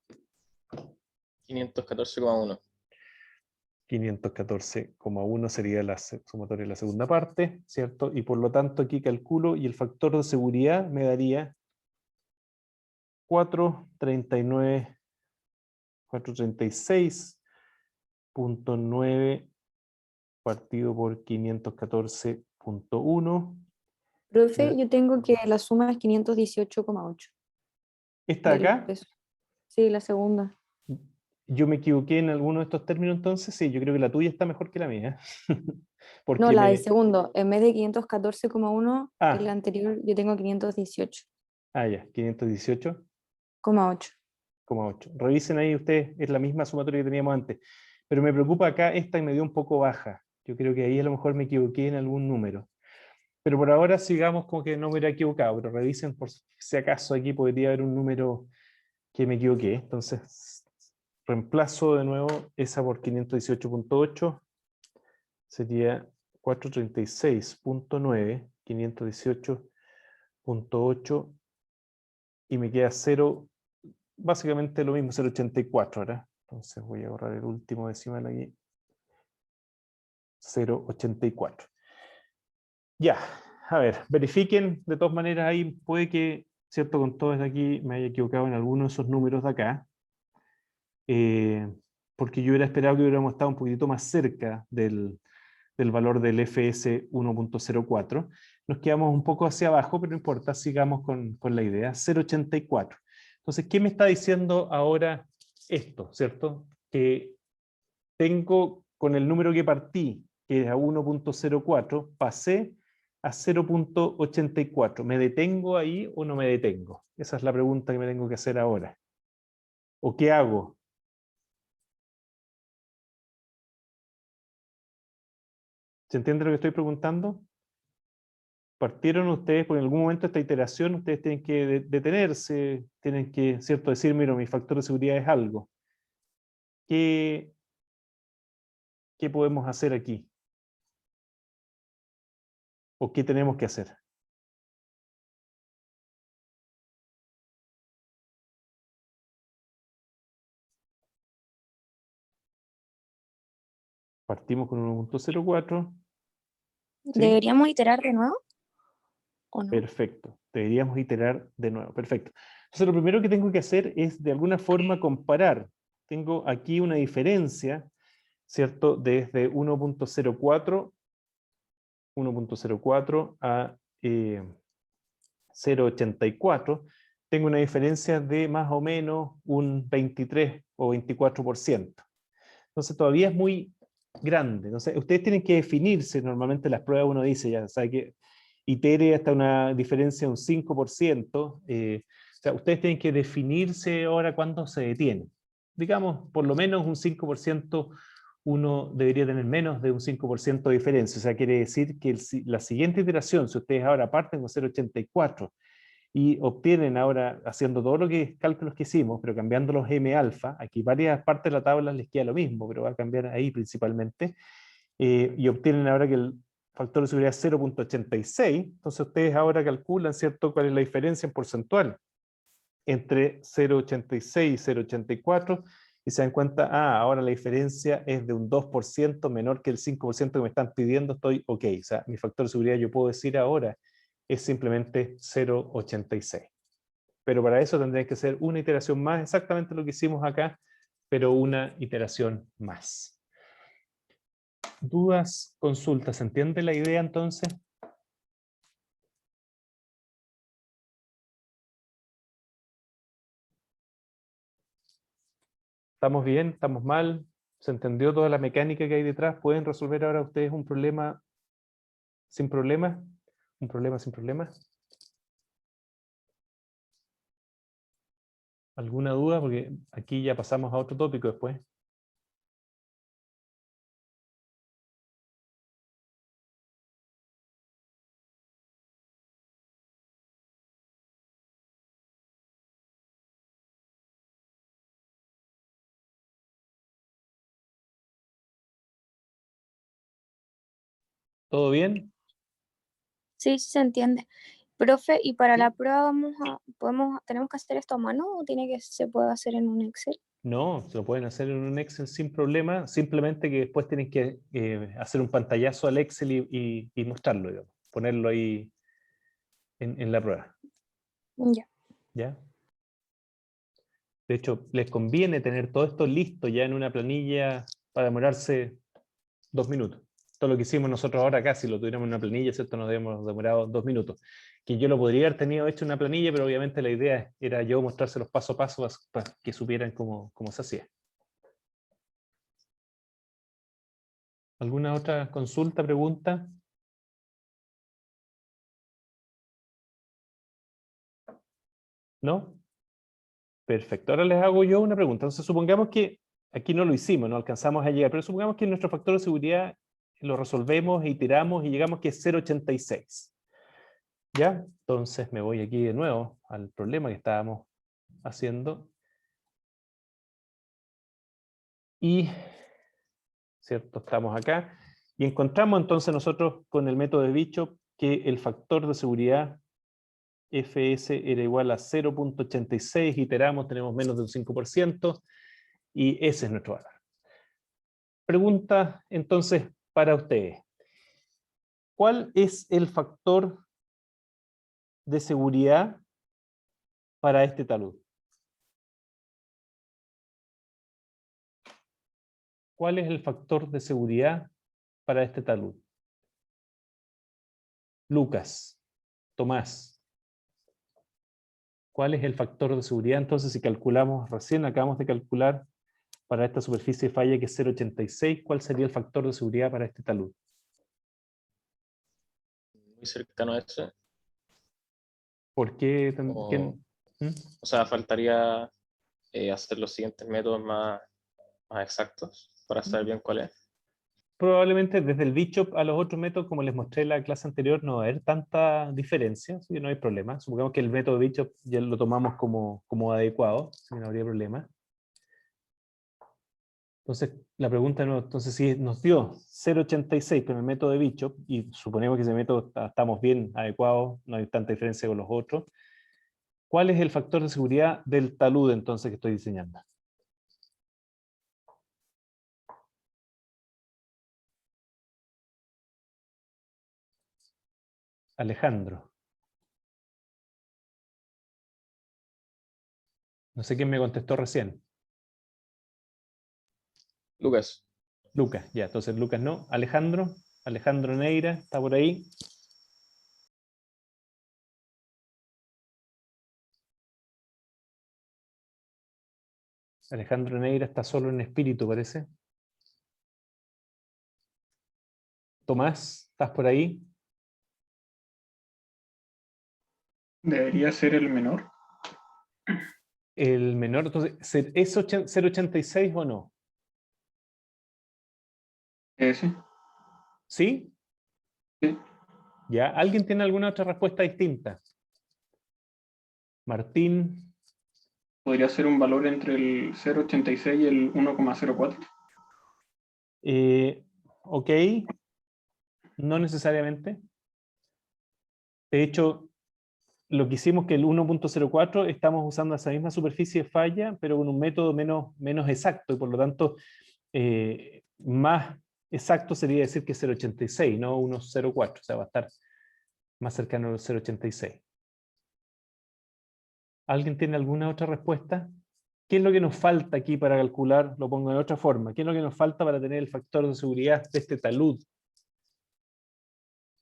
514,1. 514,1 sería la sumatoria de la segunda parte, ¿cierto? Y por lo tanto aquí calculo y el factor de seguridad me daría 436.9 partido por 514.1. Profe, yo tengo que la suma es 518,8 ¿Esta del acá? peso. Sí, la segunda. ¿Yo me equivoqué en alguno de estos términos entonces? Sí, yo creo que la tuya está mejor que la mía. No, Porque la del segundo. En vez de 514,1, Ah. en la anterior yo tengo 518,8. Ya, 518,8. Revisen ahí ustedes, es la misma sumatoria que teníamos antes. Pero me preocupa acá, esta y me dio un poco baja. Yo creo que ahí a lo mejor me equivoqué en algún número. Pero por ahora sigamos como que no me hubiera equivocado, pero revisen por si acaso aquí podría haber un número que me equivoqué. Entonces, reemplazo de nuevo esa por 518.8. Sería 436.9, 518.8, y me queda 0, básicamente lo mismo, 0,84 ahora. Entonces voy a borrar el último decimal aquí. 0,84. Ya, a ver, verifiquen, de todas maneras ahí puede que, cierto, con todo desde aquí me haya equivocado en alguno de esos números de acá, porque yo hubiera esperado que hubiéramos estado un poquito más cerca del del valor del FS 1.04. Nos quedamos un poco hacia abajo, pero no importa, sigamos con la idea. 0.84. Entonces, ¿qué me está diciendo ahora esto, cierto? Que tengo con el número que partí, que es a 1.04, pasé a 0.84. ¿Me detengo ahí o no me detengo? Esa es la pregunta que me tengo que hacer ahora. ¿O qué hago? ¿Se entiende lo que estoy preguntando? Partieron ustedes, porque en algún momento de esta iteración ustedes tienen que detenerse, tienen que, cierto, decir, mira, mi factor de seguridad es algo. ¿Qué podemos hacer aquí? ¿O qué tenemos que hacer? Partimos con 1.04. ¿Sí? ¿Deberíamos iterar de nuevo? ¿O no? Perfecto. Deberíamos iterar de nuevo. Perfecto. Entonces lo primero que tengo que hacer es de alguna forma comparar. Tengo aquí una diferencia, ¿cierto? Desde 1.04 a 0.84. Tengo una diferencia de más o menos un 23 o 24%. Entonces todavía es muy grande. Entonces, ustedes tienen que definirse, normalmente en las pruebas uno dice, ya sabe que itere hasta una diferencia de un 5%. O sea, ustedes tienen que definirse ahora cuándo se detiene. Digamos, por lo menos un 5%, uno debería tener menos de un 5% de diferencia. O sea, quiere decir que la siguiente iteración, si ustedes ahora parten con 0.84 y obtienen ahora, haciendo todo lo que cálculos que hicimos, pero cambiando los M alfa, aquí varias partes de la tabla les queda lo mismo, pero va a cambiar ahí principalmente, y obtienen ahora que el factor de seguridad es 0.86, entonces ustedes ahora calculan, ¿cierto?, cuál es la diferencia en porcentual entre 0.86 y 0.84, y se dan cuenta, ahora la diferencia es de un 2% menor que el 5% que me están pidiendo, estoy ok, o sea, mi factor de seguridad yo puedo decir ahora es simplemente 0.86. Pero para eso tendría que ser una iteración más, exactamente lo que hicimos acá, pero una iteración más. ¿Dudas, consultas? ¿Se entiende la idea entonces? ¿Estamos bien? ¿Estamos mal? ¿Se entendió toda la mecánica que hay detrás? ¿Pueden resolver ahora ustedes un problema sin problema? ¿Un problema sin problema? ¿Alguna duda? Porque aquí ya pasamos a otro tópico después. ¿Todo bien? Sí, sí se entiende. Profe, ¿y para Sí. la prueba tenemos que hacer esto a mano o se puede hacer en un Excel? No, se lo pueden hacer en un Excel sin problema, simplemente que después tienen que hacer un pantallazo al Excel y mostrarlo, digamos, ponerlo ahí en la prueba. Ya. ¿Ya? De hecho, les conviene tener todo esto listo ya en una planilla para demorarse 2 minutos. Todo lo que hicimos nosotros ahora acá, si lo tuviéramos en una planilla, ¿cierto? Nos habíamos demorado 2 minutos. Que yo lo podría haber tenido hecho en una planilla, pero obviamente la idea era yo mostrárselos paso a paso para que supieran cómo se hacía. ¿Alguna otra consulta, pregunta? ¿No? Perfecto. Ahora les hago yo una pregunta. Entonces, supongamos que aquí no lo hicimos, no alcanzamos a llegar, pero supongamos que nuestro factor de seguridad lo resolvemos, iteramos y llegamos que es 0.86. ¿Ya? Entonces me voy aquí de nuevo al problema que estábamos haciendo. Y, ¿cierto? Estamos acá. Y encontramos entonces nosotros con el método de Bishop que el factor de seguridad FS era igual a 0.86, iteramos, tenemos menos de un 5%, y ese es nuestro valor. Pregunta entonces para ustedes. ¿Cuál es el factor de seguridad para este talud? ¿Cuál es el factor de seguridad para este talud? Lucas, Tomás, ¿cuál es el factor de seguridad? Entonces, si calculamos, recién acabamos de calcular para esta superficie de falla que es 0,86, ¿cuál sería el factor de seguridad para este talud? Muy cercano a ese. ¿Por qué? O, ¿Mm? o sea, faltaría hacer los siguientes métodos más exactos para saber bien cuál es. Probablemente desde el Bishop a los otros métodos, como les mostré en la clase anterior, no va a haber tanta diferencia, así que no hay problema. Supongamos que el método Bishop ya lo tomamos como adecuado, así que no habría problema. Entonces, la pregunta no, entonces si nos dio 0,86 con el método de Bishop, y suponemos que ese método estamos bien adecuados, no hay tanta diferencia con los otros, ¿cuál es el factor de seguridad del talud entonces que estoy diseñando? Alejandro. No sé quién me contestó recién. Lucas, Lucas, ya, entonces Lucas no. Alejandro, Alejandro Neira, ¿está por ahí? Alejandro Neira está solo en espíritu, parece. Tomás, ¿estás por ahí? Debería ser el menor. El menor, entonces, ¿es 0,86 o no? Ese. ¿Sí? Sí. ¿Ya? ¿Alguien tiene alguna otra respuesta distinta? Martín, Podría ser un valor entre el 0,86 y el 1,04. ok, no necesariamente. De hecho, lo que hicimos que el 1,04 estamos usando esa misma superficie de falla, pero con un método menos exacto, y por lo tanto, más exacto sería decir que 0,86, no 1,04, o sea, va a estar más cercano al 0,86. ¿Alguien tiene alguna otra respuesta? ¿Qué es lo que nos falta aquí para calcular? Lo pongo de otra forma. ¿Qué es lo que nos falta para tener el factor de seguridad de este talud?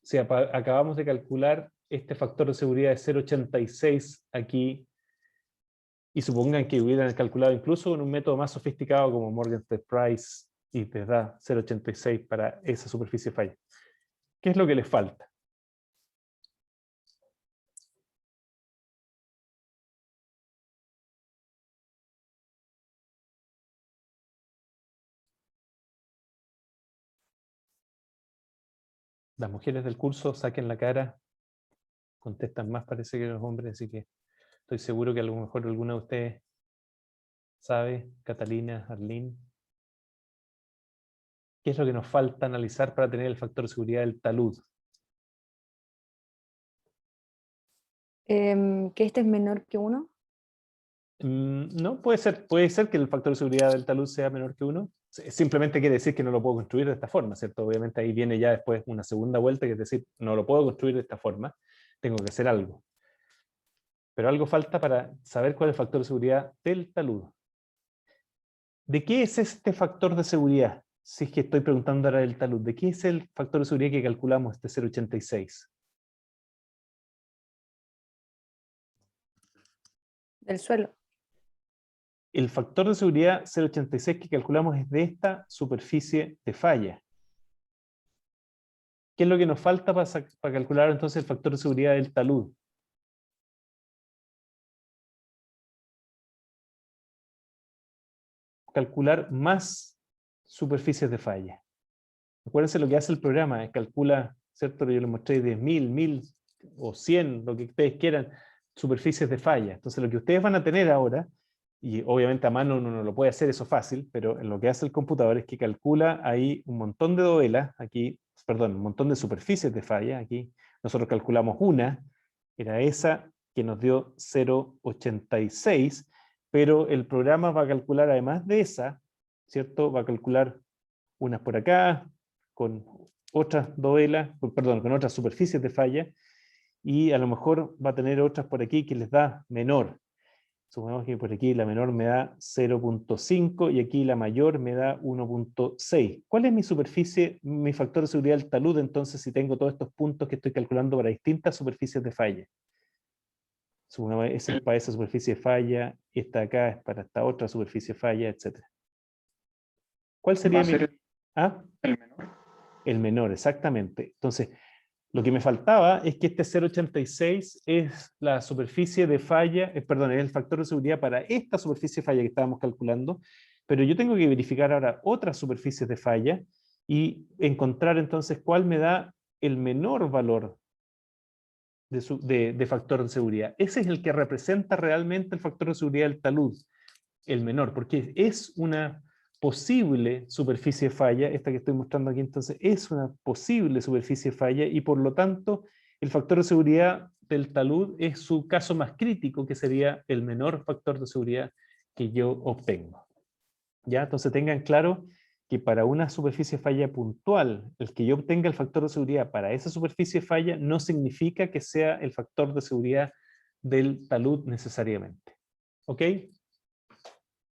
Si acabamos de calcular este factor de seguridad de 0,86 aquí, y supongan que hubieran calculado incluso con un método más sofisticado como Morgenstern Price y te da 0,86 para esa superficie de falla. ¿Qué es lo que les falta? Las mujeres del curso saquen la cara, contestan más parece que los hombres, así que estoy seguro que a lo mejor alguna de ustedes sabe, Catalina, Arlene. ¿Qué es lo que nos falta analizar para tener el factor de seguridad del talud? Que este es menor que 1. No, puede ser que el factor de seguridad del talud sea menor que 1. Simplemente quiere decir que no lo puedo construir de esta forma, ¿cierto? Obviamente ahí viene ya después una segunda vuelta, que es decir, no lo puedo construir de esta forma, tengo que hacer algo. Pero algo falta para saber cuál es el factor de seguridad del talud. ¿De qué es este factor de seguridad? Si es que estoy preguntando ahora del talud, ¿de qué es el factor de seguridad que calculamos este 0,86? Del suelo. El factor de seguridad 0,86 que calculamos es de esta superficie de falla. ¿Qué es lo que nos falta para calcular entonces el factor de seguridad del talud? Calcular más superficies de falla. Acuérdense lo que hace el programa, calcula, ¿cierto? Yo les mostré 10.000, 1.000 o 100, lo que ustedes quieran, superficies de falla. Entonces lo que ustedes van a tener ahora, y obviamente a mano uno no lo puede hacer eso fácil, pero en lo que hace el computador es que calcula ahí un montón de dovelas, aquí, perdón, un montón de superficies de falla, aquí nosotros calculamos una, era esa que nos dio 0,86, pero el programa va a calcular además de esa, ¿cierto? Va a calcular unas por acá, con otras dovelas, perdón, con otras superficies de falla, y a lo mejor va a tener otras por aquí que les da menor. Supongamos que por aquí la menor me da 0.5 y aquí la mayor me da 1.6. ¿Cuál es mi superficie, mi factor de seguridad del talud entonces si tengo todos estos puntos que estoy calculando para distintas superficies de falla? Supongamos ese es para esa superficie de falla, esta acá es para esta otra superficie de falla, etc. ¿Cuál sería Va a ser ¿Ah? el menor. El menor, exactamente. Entonces, lo que me faltaba es que este 0.86 es la superficie de falla, perdón, es el factor de seguridad para esta superficie de falla que estábamos calculando, pero yo tengo que verificar ahora otras superficies de falla y encontrar entonces cuál me da el menor valor de factor de seguridad. Ese es el que representa realmente el factor de seguridad del talud, el menor, porque es una posible superficie de falla, esta que estoy mostrando aquí entonces es una posible superficie de falla y por lo tanto el factor de seguridad del talud es su caso más crítico, que sería el menor factor de seguridad que yo obtengo. ¿Ya? Entonces tengan claro que para una superficie de falla puntual, el que yo obtenga el factor de seguridad para esa superficie de falla no significa que sea el factor de seguridad del talud necesariamente. ¿Ok?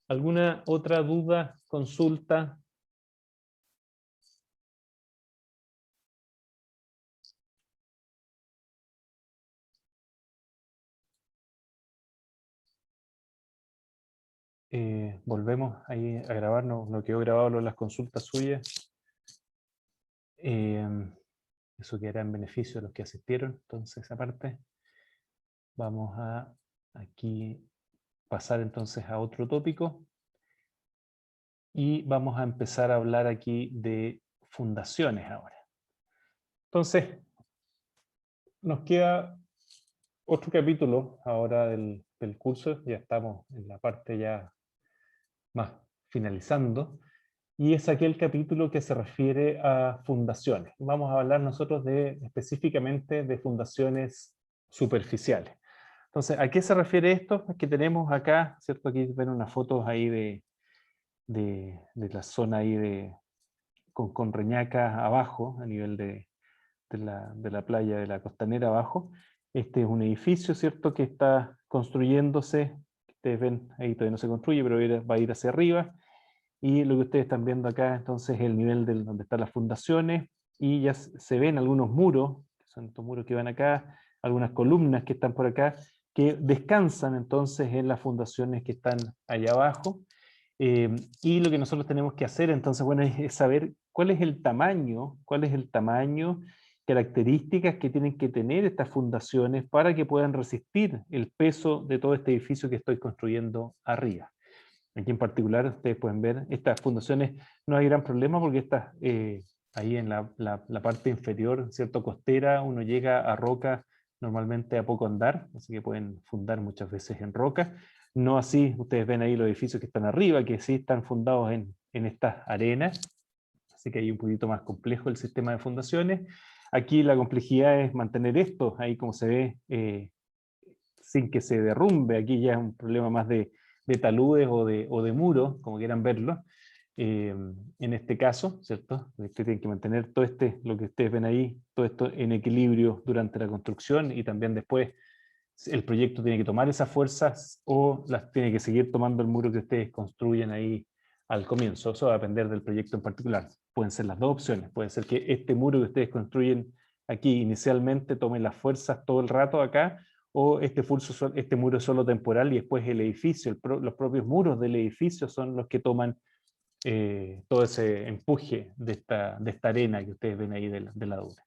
¿Alguna otra duda, consulta? Volvemos ahí a grabar, no quedó grabado lo de las consultas suyas. Eso quedará en beneficio de los que asistieron, entonces aparte. Vamos a aquí pasar entonces a otro tópico. Y vamos a empezar a hablar aquí de fundaciones ahora. Entonces, nos queda otro capítulo ahora del curso, ya estamos en la parte ya más finalizando, y es aquel capítulo que se refiere a fundaciones. Vamos a hablar nosotros específicamente de fundaciones superficiales. Entonces, ¿a qué se refiere esto? Es que tenemos acá, ¿cierto? Aquí ven unas fotos ahí de la zona ahí con Reñaca abajo, a nivel de la playa de la Costanera abajo. Este es un edificio, ¿cierto?, que está construyéndose. Ustedes ven, ahí todavía no se construye, pero va a ir hacia arriba. Y lo que ustedes están viendo acá, entonces, es el nivel donde están las fundaciones. Y ya se ven algunos muros, que son estos muros que van acá, algunas columnas que están por acá, que descansan entonces en las fundaciones que están allá abajo. Y lo que nosotros tenemos que hacer, entonces, bueno, es saber cuál es el tamaño, características que tienen que tener estas fundaciones para que puedan resistir el peso de todo este edificio que estoy construyendo arriba. Aquí en particular, ustedes pueden ver, estas fundaciones no hay gran problema porque estas, ahí en la parte inferior, ¿cierto?, costera, uno llega a roca normalmente a poco andar, así que pueden fundar muchas veces en roca. No así, ustedes ven ahí los edificios que están arriba, que sí están fundados en estas arenas, así que hay un poquito más complejo el sistema de fundaciones. Aquí la complejidad es mantener esto, ahí como se ve, sin que se derrumbe. Aquí ya es un problema más de taludes o de muros, como quieran verlo. En este caso, ¿cierto? Ustedes tienen que mantener todo lo que ustedes ven ahí, todo esto en equilibrio durante la construcción y también después el proyecto tiene que tomar esas fuerzas o las tiene que seguir tomando el muro que ustedes construyen ahí al comienzo. Eso va a depender del proyecto en particular. Pueden ser las dos opciones. Puede ser que este muro que ustedes construyen aquí inicialmente tome las fuerzas todo el rato acá, o este muro es solo temporal y después el edificio, los propios muros del edificio son los que toman todo ese empuje de esta arena que ustedes ven ahí de la dura.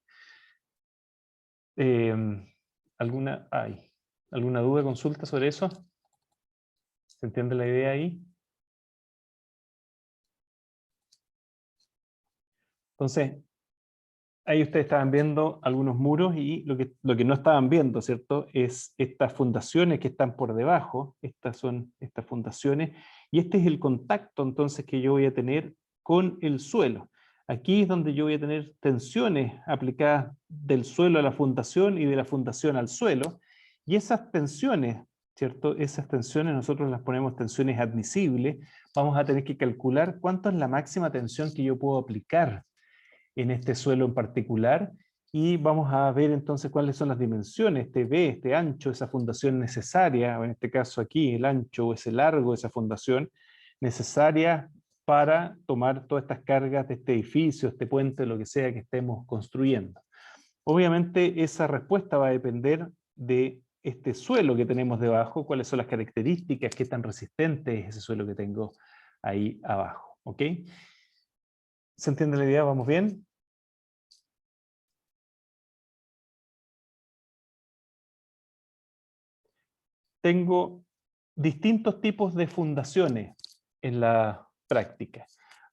¿Alguna duda, consulta sobre eso? ¿Se entiende la idea ahí? Entonces, ahí ustedes estaban viendo algunos muros y lo que no estaban viendo, ¿cierto?, es estas fundaciones que están por debajo. Estas son estas fundaciones y este es el contacto entonces que yo voy a tener con el suelo. Aquí es donde yo voy a tener tensiones aplicadas del suelo a la fundación y de la fundación al suelo, y esas tensiones, ¿cierto?, esas tensiones nosotros las ponemos tensiones admisibles. Vamos a tener que calcular cuánto es la máxima tensión que yo puedo aplicar en este suelo en particular, y vamos a ver entonces cuáles son las dimensiones, este B, este ancho, esa fundación necesaria, o en este caso aquí el ancho o ese largo de esa fundación, necesaria para tomar todas estas cargas de este edificio, este puente, lo que sea que estemos construyendo. Obviamente esa respuesta va a depender de este suelo que tenemos debajo, cuáles son las características, qué tan resistente es ese suelo que tengo ahí abajo. ¿Ok? ¿Se entiende la idea? ¿Vamos bien? Tengo distintos tipos de fundaciones en la práctica.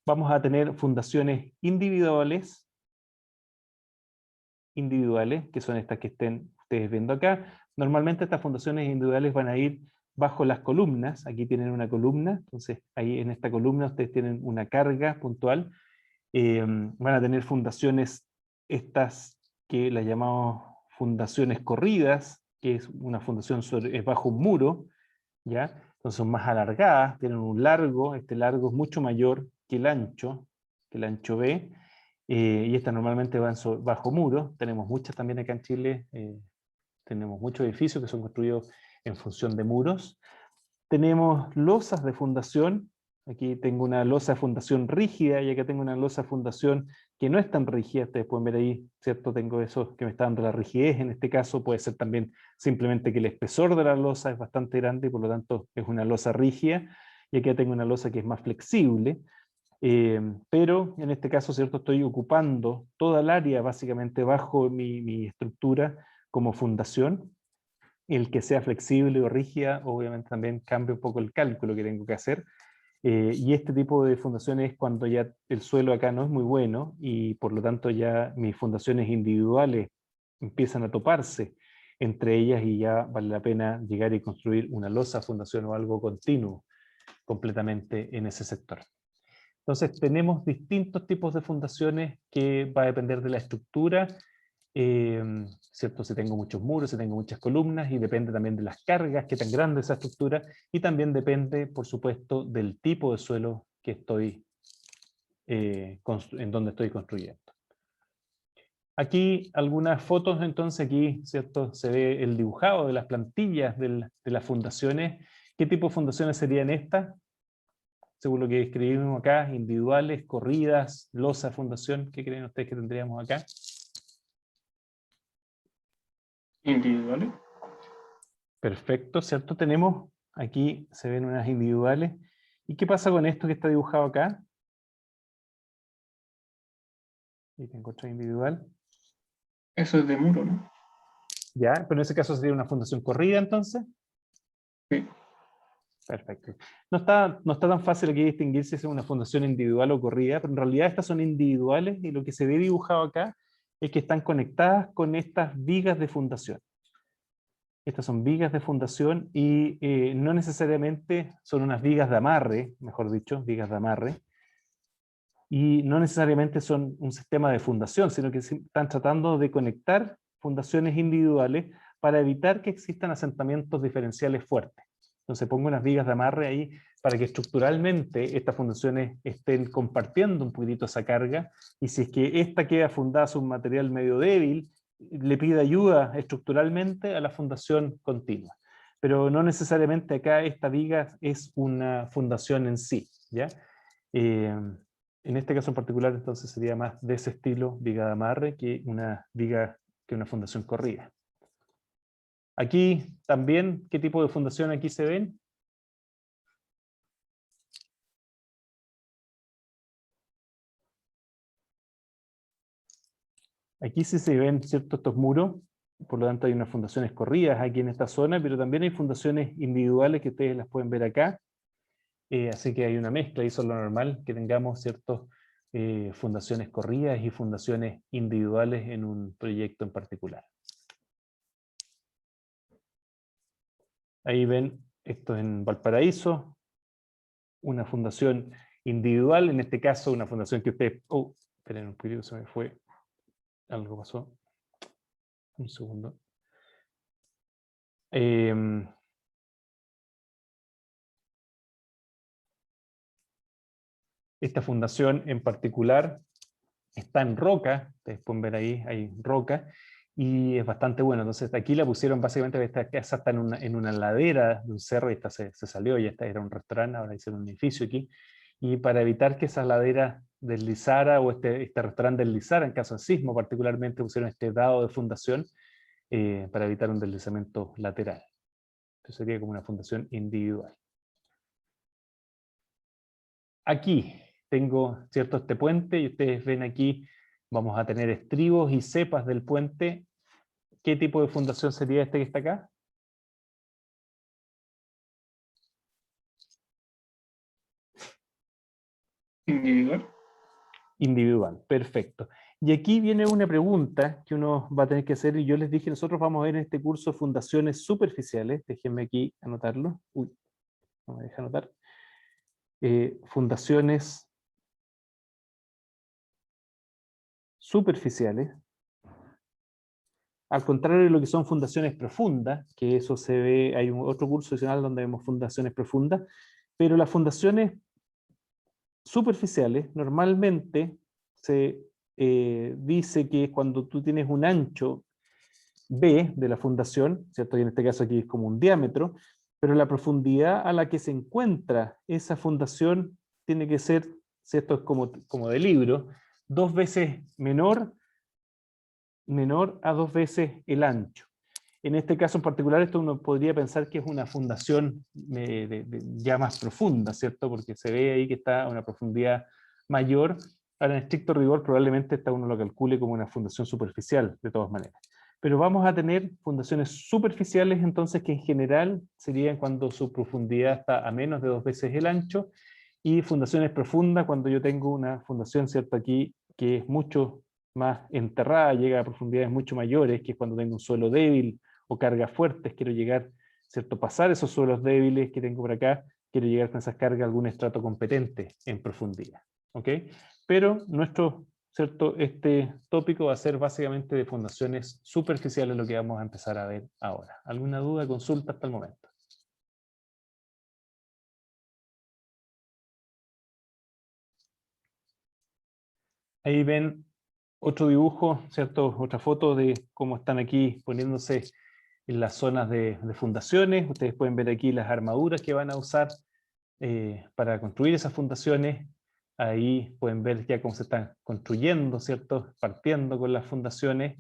Vamos a tener fundaciones individuales, que son estas que estén ustedes viendo acá. Normalmente estas fundaciones individuales van a ir bajo las columnas. Aquí tienen una columna, entonces ahí en esta columna ustedes tienen una carga puntual. Van a tener fundaciones estas que las llamamos fundaciones corridas, que es una fundación es bajo un muro, ¿ya? Entonces son más alargadas, tienen un largo, este largo es mucho mayor que el ancho B, y estas normalmente van bajo muro. Tenemos muchas también acá en Chile, tenemos muchos edificios que son construidos en función de muros. Tenemos losas de fundación. Aquí tengo una losa de fundación rígida y acá tengo una losa de fundación que no es tan rígida. Ustedes pueden ver ahí, ¿cierto? Tengo eso que me está dando la rigidez. En este caso puede ser también simplemente que el espesor de la losa es bastante grande y por lo tanto es una losa rígida. Y aquí tengo una losa que es más flexible. Pero en este caso, ¿cierto? Estoy ocupando toda el área básicamente bajo mi estructura como fundación. El que sea flexible o rígida, obviamente también cambia un poco el cálculo que tengo que hacer. Y este tipo de fundaciones es cuando ya el suelo acá no es muy bueno y por lo tanto ya mis fundaciones individuales empiezan a toparse entre ellas y ya vale la pena llegar y construir una losa, fundación o algo continuo completamente en ese sector. Entonces tenemos distintos tipos de fundaciones que va a depender de la estructura, ¿cierto? Si tengo muchos muros, si tengo muchas columnas, y depende también de las cargas, qué tan grande es esa estructura, y también depende, por supuesto, del tipo de suelo que estoy, en donde estoy construyendo. Aquí algunas fotos, entonces aquí, ¿cierto? Se ve el dibujado de las plantillas de las fundaciones. ¿Qué tipo de fundaciones serían estas? Según lo que escribimos acá, individuales, corridas, losa, fundación, ¿qué creen ustedes que tendríamos acá? Individuales. Perfecto, ¿cierto? Tenemos, aquí se ven unas individuales. ¿Y qué pasa con esto que está dibujado acá? Y tengo otra individual. Eso es de muro, ¿no? Ya, pero en ese caso sería una fundación corrida entonces. Sí. Perfecto. No está tan fácil aquí distinguir si es una fundación individual o corrida, pero en realidad estas son individuales y lo que se ve dibujado acá es que están conectadas con estas vigas de fundación. Estas son vigas de fundación y no necesariamente son unas vigas de amarre, mejor dicho, vigas de amarre, y no necesariamente son un sistema de fundación, sino que están tratando de conectar fundaciones individuales para evitar que existan asentamientos diferenciales fuertes. Entonces pongo unas vigas de amarre ahí para que estructuralmente estas fundaciones estén compartiendo un poquitito esa carga, y si es que esta queda fundada sobre un material medio débil, le pide ayuda estructuralmente a la fundación continua. Pero no necesariamente acá esta viga es una fundación en sí, ¿ya? En este caso en particular entonces sería más de ese estilo, viga de amarre, que una viga, que una fundación corrida. Aquí también, ¿qué tipo de fundación aquí se ven? Aquí sí se ven, ¿cierto?, estos muros, por lo tanto hay unas fundaciones corridas aquí en esta zona, pero también hay fundaciones individuales que ustedes las pueden ver acá, así que hay una mezcla, y eso es lo normal, que tengamos ciertas fundaciones corridas y fundaciones individuales en un proyecto en particular. Ahí ven, esto en Valparaíso, una fundación individual, en este caso una fundación que ustedes... Oh, esperen un poquito, se me fue. Algo pasó. Un segundo. Esta fundación en particular está en roca, ustedes pueden ver ahí, hay roca, y es bastante bueno. Entonces aquí la pusieron básicamente, esta casa está en una ladera de un cerro, y esta se salió, y esta era un restaurante, ahora hicieron un edificio aquí, y para evitar que esa ladera deslizara, o este restaurante deslizara en caso de sismo particularmente, pusieron este dado de fundación para evitar un deslizamiento lateral. Esto sería como una fundación individual. Aquí tengo, ¿cierto?, este puente, y ustedes ven aquí, vamos a tener estribos y cepas del puente. ¿Qué tipo de fundación sería este que está acá? Individual. Individual, perfecto. Y aquí viene una pregunta que uno va a tener que hacer, y yo les dije, nosotros vamos a ver en este curso fundaciones superficiales. Déjenme aquí anotarlo. Uy, no me deja anotar. Fundaciones superficiales. Al contrario de lo que son fundaciones profundas, que eso se ve, hay otro curso adicional donde vemos fundaciones profundas, pero las fundaciones superficiales normalmente se dice que cuando tú tienes un ancho B de la fundación, ¿cierto? Y en este caso aquí es como un diámetro, pero la profundidad a la que se encuentra esa fundación tiene que ser, ¿cierto? Es como de libro, 2 veces menor a 2 veces el ancho. En este caso en particular, esto uno podría pensar que es una fundación ya más profunda, ¿cierto? Porque se ve ahí que está a una profundidad mayor. Ahora, en estricto rigor, probablemente esta uno lo calcule como una fundación superficial, de todas maneras. Pero vamos a tener fundaciones superficiales, entonces, que en general serían cuando su profundidad está a menos de 2 veces el ancho, y fundaciones profundas cuando yo tengo una fundación, ¿cierto?, aquí, que es mucho más enterrada, llega a profundidades mucho mayores, que es cuando tengo un suelo débil, o cargas fuertes, quiero llegar, ¿cierto?, pasar esos suelos débiles que tengo por acá, quiero llegar con esas cargas a algún estrato competente en profundidad. ¿Ok? Pero nuestro, ¿cierto?, este tópico va a ser básicamente de fundaciones superficiales, lo que vamos a empezar a ver ahora. ¿Alguna duda, consulta hasta el momento? Ahí ven otro dibujo, ¿cierto?, otra foto de cómo están aquí poniéndose en las zonas de fundaciones. Ustedes pueden ver aquí las armaduras que van a usar para construir esas fundaciones. Ahí pueden ver ya cómo se están construyendo, ¿cierto?, partiendo con las fundaciones.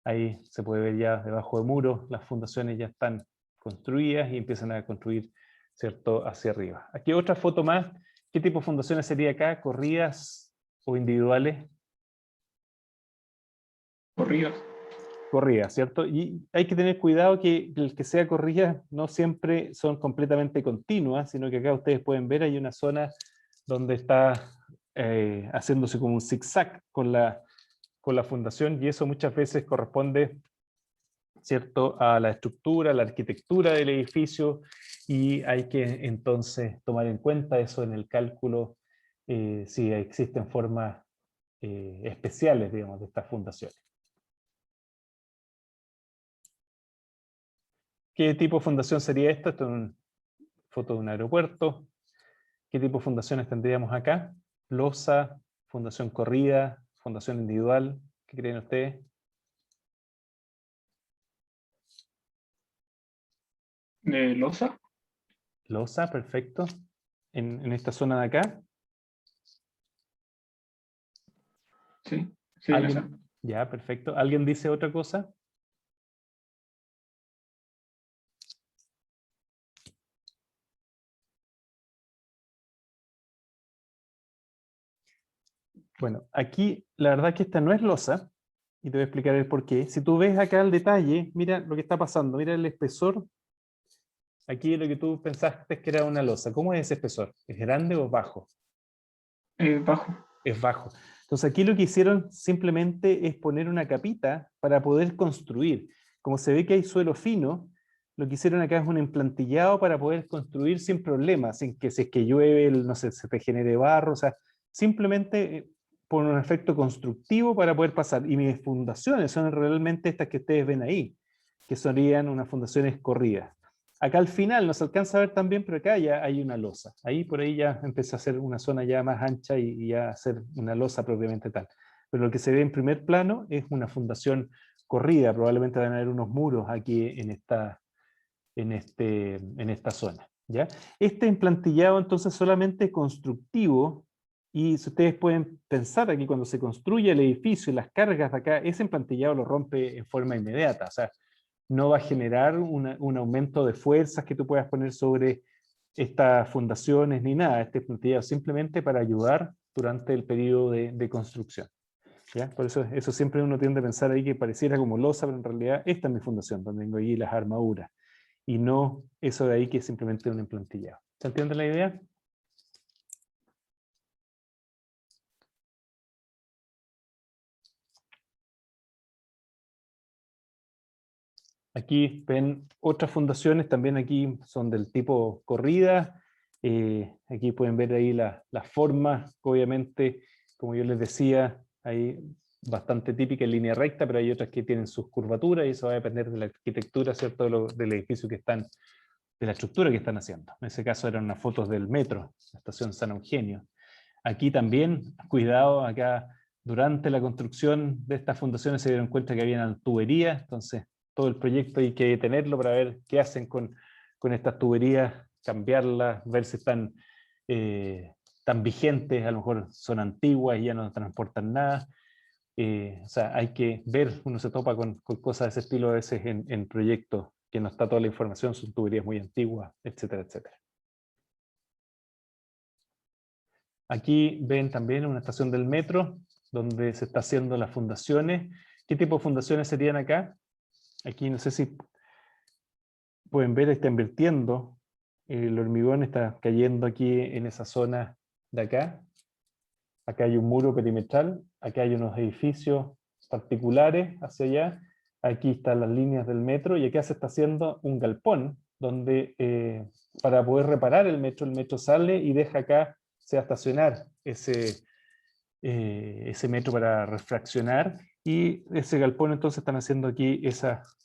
Ahí se puede ver ya debajo de muros, las fundaciones ya están construidas y empiezan a construir, ¿cierto?, hacia arriba. Aquí otra foto más. ¿Qué tipo de fundaciones sería acá? ¿Corridas o individuales? Corridas. Corrida, ¿cierto? Y hay que tener cuidado que el que sea corrida no siempre son completamente continuas, sino que acá ustedes pueden ver hay una zona donde está haciéndose como un zigzag con la fundación, y eso muchas veces corresponde, ¿cierto?, a la estructura, a la arquitectura del edificio, y hay que entonces tomar en cuenta eso en el cálculo, si existen formas especiales, digamos, de estas fundaciones. ¿Qué tipo de fundación sería esta? Esto es una foto de un aeropuerto. ¿Qué tipo de fundaciones tendríamos acá? Losa, fundación corrida, fundación individual. ¿Qué creen ustedes? ¿De losa? Losa, perfecto. En esta zona de acá. Sí, sí, esa. ¿Alguien? Ya, perfecto. ¿Alguien dice otra cosa? Bueno, aquí la verdad que esta no es losa, y te voy a explicar el por qué. Si tú ves acá el detalle, mira lo que está pasando, mira el espesor. Aquí lo que tú pensaste que era una losa. ¿Cómo es ese espesor? ¿Es grande o bajo? Bajo. Es bajo. Entonces aquí lo que hicieron simplemente es poner una capita para poder construir. Como se ve que hay suelo fino, lo que hicieron acá es un emplantillado para poder construir sin problemas, sin que si es que llueve, no sé, se te genere barro, o sea, simplemente por un efecto constructivo para poder pasar. Y mis fundaciones son realmente estas que ustedes ven ahí, que serían unas fundaciones corridas. Acá al final no se alcanza a ver también, pero acá ya hay una losa. Ahí por ahí ya empieza a ser una zona ya más ancha y ya a ser una losa propiamente tal. Pero lo que se ve en primer plano es una fundación corrida. Probablemente van a haber unos muros aquí en esta zona, ¿ya? Este emplantillado entonces solamente constructivo, y si ustedes pueden pensar aquí cuando se construye el edificio y las cargas de acá, ese emplantillado lo rompe en forma inmediata, o sea, no va a generar un aumento de fuerzas que tú puedas poner sobre estas fundaciones ni nada. Este emplantillado simplemente para ayudar durante el periodo de construcción, ¿ya? Por eso siempre uno tiende a pensar ahí que pareciera como losa, pero en realidad esta es mi fundación, donde tengo ahí las armaduras, y no eso de ahí que es simplemente un emplantillado. ¿Se entiende la idea? Aquí ven otras fundaciones, también aquí son del tipo corrida. Aquí pueden ver ahí las formas, obviamente, como yo les decía, hay bastante típica en línea recta, pero hay otras que tienen sus curvaturas y eso va a depender de la arquitectura, ¿cierto? Del edificio que están, de la estructura que están haciendo. En ese caso eran unas fotos del metro, la estación San Eugenio. Aquí también, cuidado, acá durante la construcción de estas fundaciones se dieron cuenta que había tuberías, entonces todo el proyecto hay que detenerlo para ver qué hacen con estas tuberías, cambiarlas, ver si están tan vigentes, a lo mejor son antiguas y ya no transportan nada. O sea, hay que ver, uno se topa con cosas de ese estilo a veces en proyectos que no está toda la información, son tuberías muy antiguas, etcétera, etcétera. Aquí ven también una estación del metro, donde se está haciendo las fundaciones. ¿Qué tipo de fundaciones serían acá? Aquí no sé si pueden ver, está invirtiendo. El hormigón está cayendo aquí en esa zona de acá. Acá hay un muro perimetral, acá hay unos edificios particulares hacia allá. Aquí están las líneas del metro y acá se está haciendo un galpón, donde para poder reparar el metro sale y deja acá, se va a estacionar ese metro para refraccionar, y ese galpón entonces están haciendo aquí esas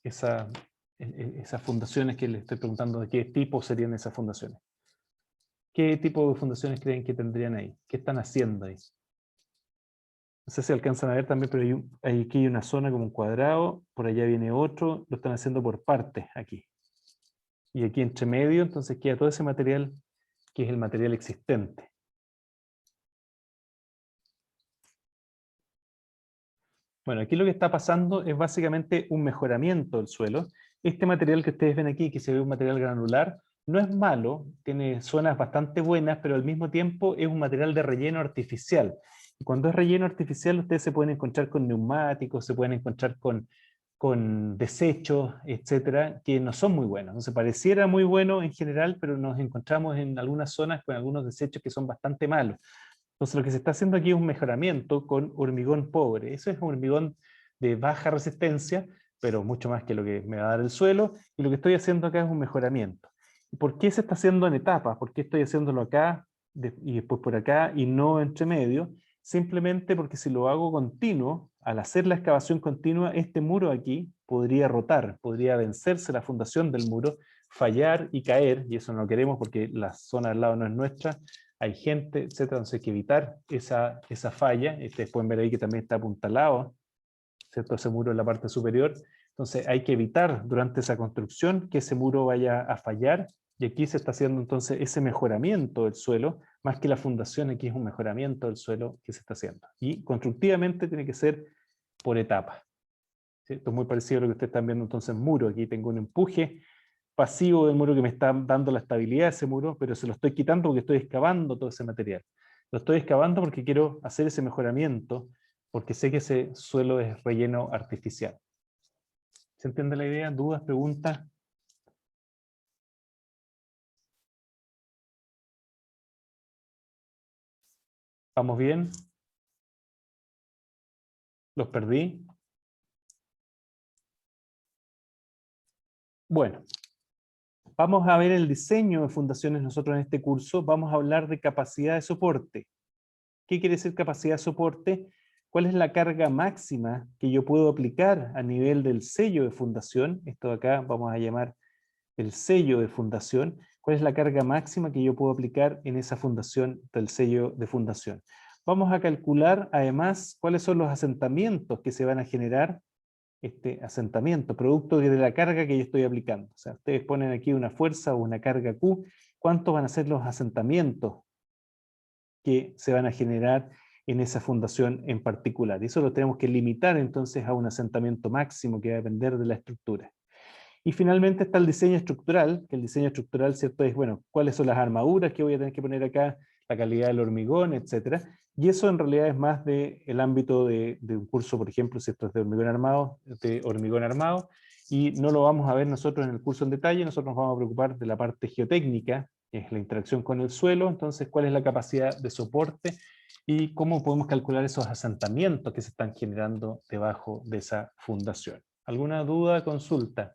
fundaciones que les estoy preguntando de qué tipo serían esas fundaciones. ¿Qué tipo de fundaciones creen que tendrían ahí? ¿Qué están haciendo ahí? No sé si alcanzan a ver también, pero aquí hay una zona como un cuadrado, por allá viene otro, lo están haciendo por partes aquí. Y aquí entre medio, entonces queda todo ese material que es el material existente. Bueno, aquí lo que está pasando es básicamente un mejoramiento del suelo. Este material que ustedes ven aquí, que se ve un material granular, no es malo, tiene zonas bastante buenas, pero al mismo tiempo es un material de relleno artificial. Y cuando es relleno artificial, ustedes se pueden encontrar con neumáticos, se pueden encontrar con desechos, etcétera, que no son muy buenos. Entonces pareciera muy bueno en general, pero nos encontramos en algunas zonas con algunos desechos que son bastante malos. Entonces lo que se está haciendo aquí es un mejoramiento con hormigón pobre. Eso es un hormigón de baja resistencia, pero mucho más que lo que me va a dar el suelo, y lo que estoy haciendo acá es un mejoramiento. ¿Y por qué se está haciendo en etapas? ¿Por qué estoy haciéndolo acá y después por acá y no entre medio? Simplemente porque si lo hago continuo, al hacer la excavación continua, este muro aquí podría rotar, podría vencerse la fundación del muro, fallar y caer, y eso no lo queremos porque la zona al lado no es nuestra, hay gente, etcétera. Entonces hay que evitar esa falla. Ustedes pueden ver ahí que también está apuntalado, ¿cierto? Ese muro en la parte superior. Entonces hay que evitar durante esa construcción que ese muro vaya a fallar, y aquí se está haciendo entonces ese mejoramiento del suelo, más que la fundación, aquí es un mejoramiento del suelo que se está haciendo. Y constructivamente tiene que ser por etapas. ¿Sí? Esto es muy parecido a lo que ustedes están viendo entonces en muro. Aquí tengo un empuje pasivo del muro que me está dando la estabilidad de ese muro, pero se lo estoy quitando porque estoy excavando todo ese material. Lo estoy excavando porque quiero hacer ese mejoramiento, porque sé que ese suelo es relleno artificial. ¿Se entiende la idea? ¿Dudas, preguntas? ¿Vamos bien? ¿Los perdí? Bueno, vamos a ver el diseño de fundaciones nosotros en este curso. Vamos a hablar de capacidad de soporte. ¿Qué quiere decir capacidad de soporte? ¿Cuál es la carga máxima que yo puedo aplicar a nivel del sello de fundación? Esto de acá vamos a llamar del sello de fundación, cuál es la carga máxima que yo puedo aplicar en esa fundación del sello de fundación. Vamos a calcular además cuáles son los asentamientos que se van a generar, este asentamiento, producto de la carga que yo estoy aplicando. O sea, ustedes ponen aquí una fuerza o una carga Q, ¿cuántos van a ser los asentamientos que se van a generar en esa fundación en particular? Y eso lo tenemos que limitar entonces a un asentamiento máximo que va a depender de la estructura. Y finalmente está el diseño estructural, que el diseño estructural, ¿cierto? Es, bueno, cuáles son las armaduras que voy a tener que poner acá, la calidad del hormigón, etcétera. Y eso en realidad es más del ámbito de un curso, por ejemplo, si esto es de hormigón armado, y no lo vamos a ver nosotros en el curso en detalle. Nosotros nos vamos a preocupar de la parte geotécnica, que es la interacción con el suelo, entonces cuál es la capacidad de soporte y cómo podemos calcular esos asentamientos que se están generando debajo de esa fundación. ¿Alguna duda, consulta?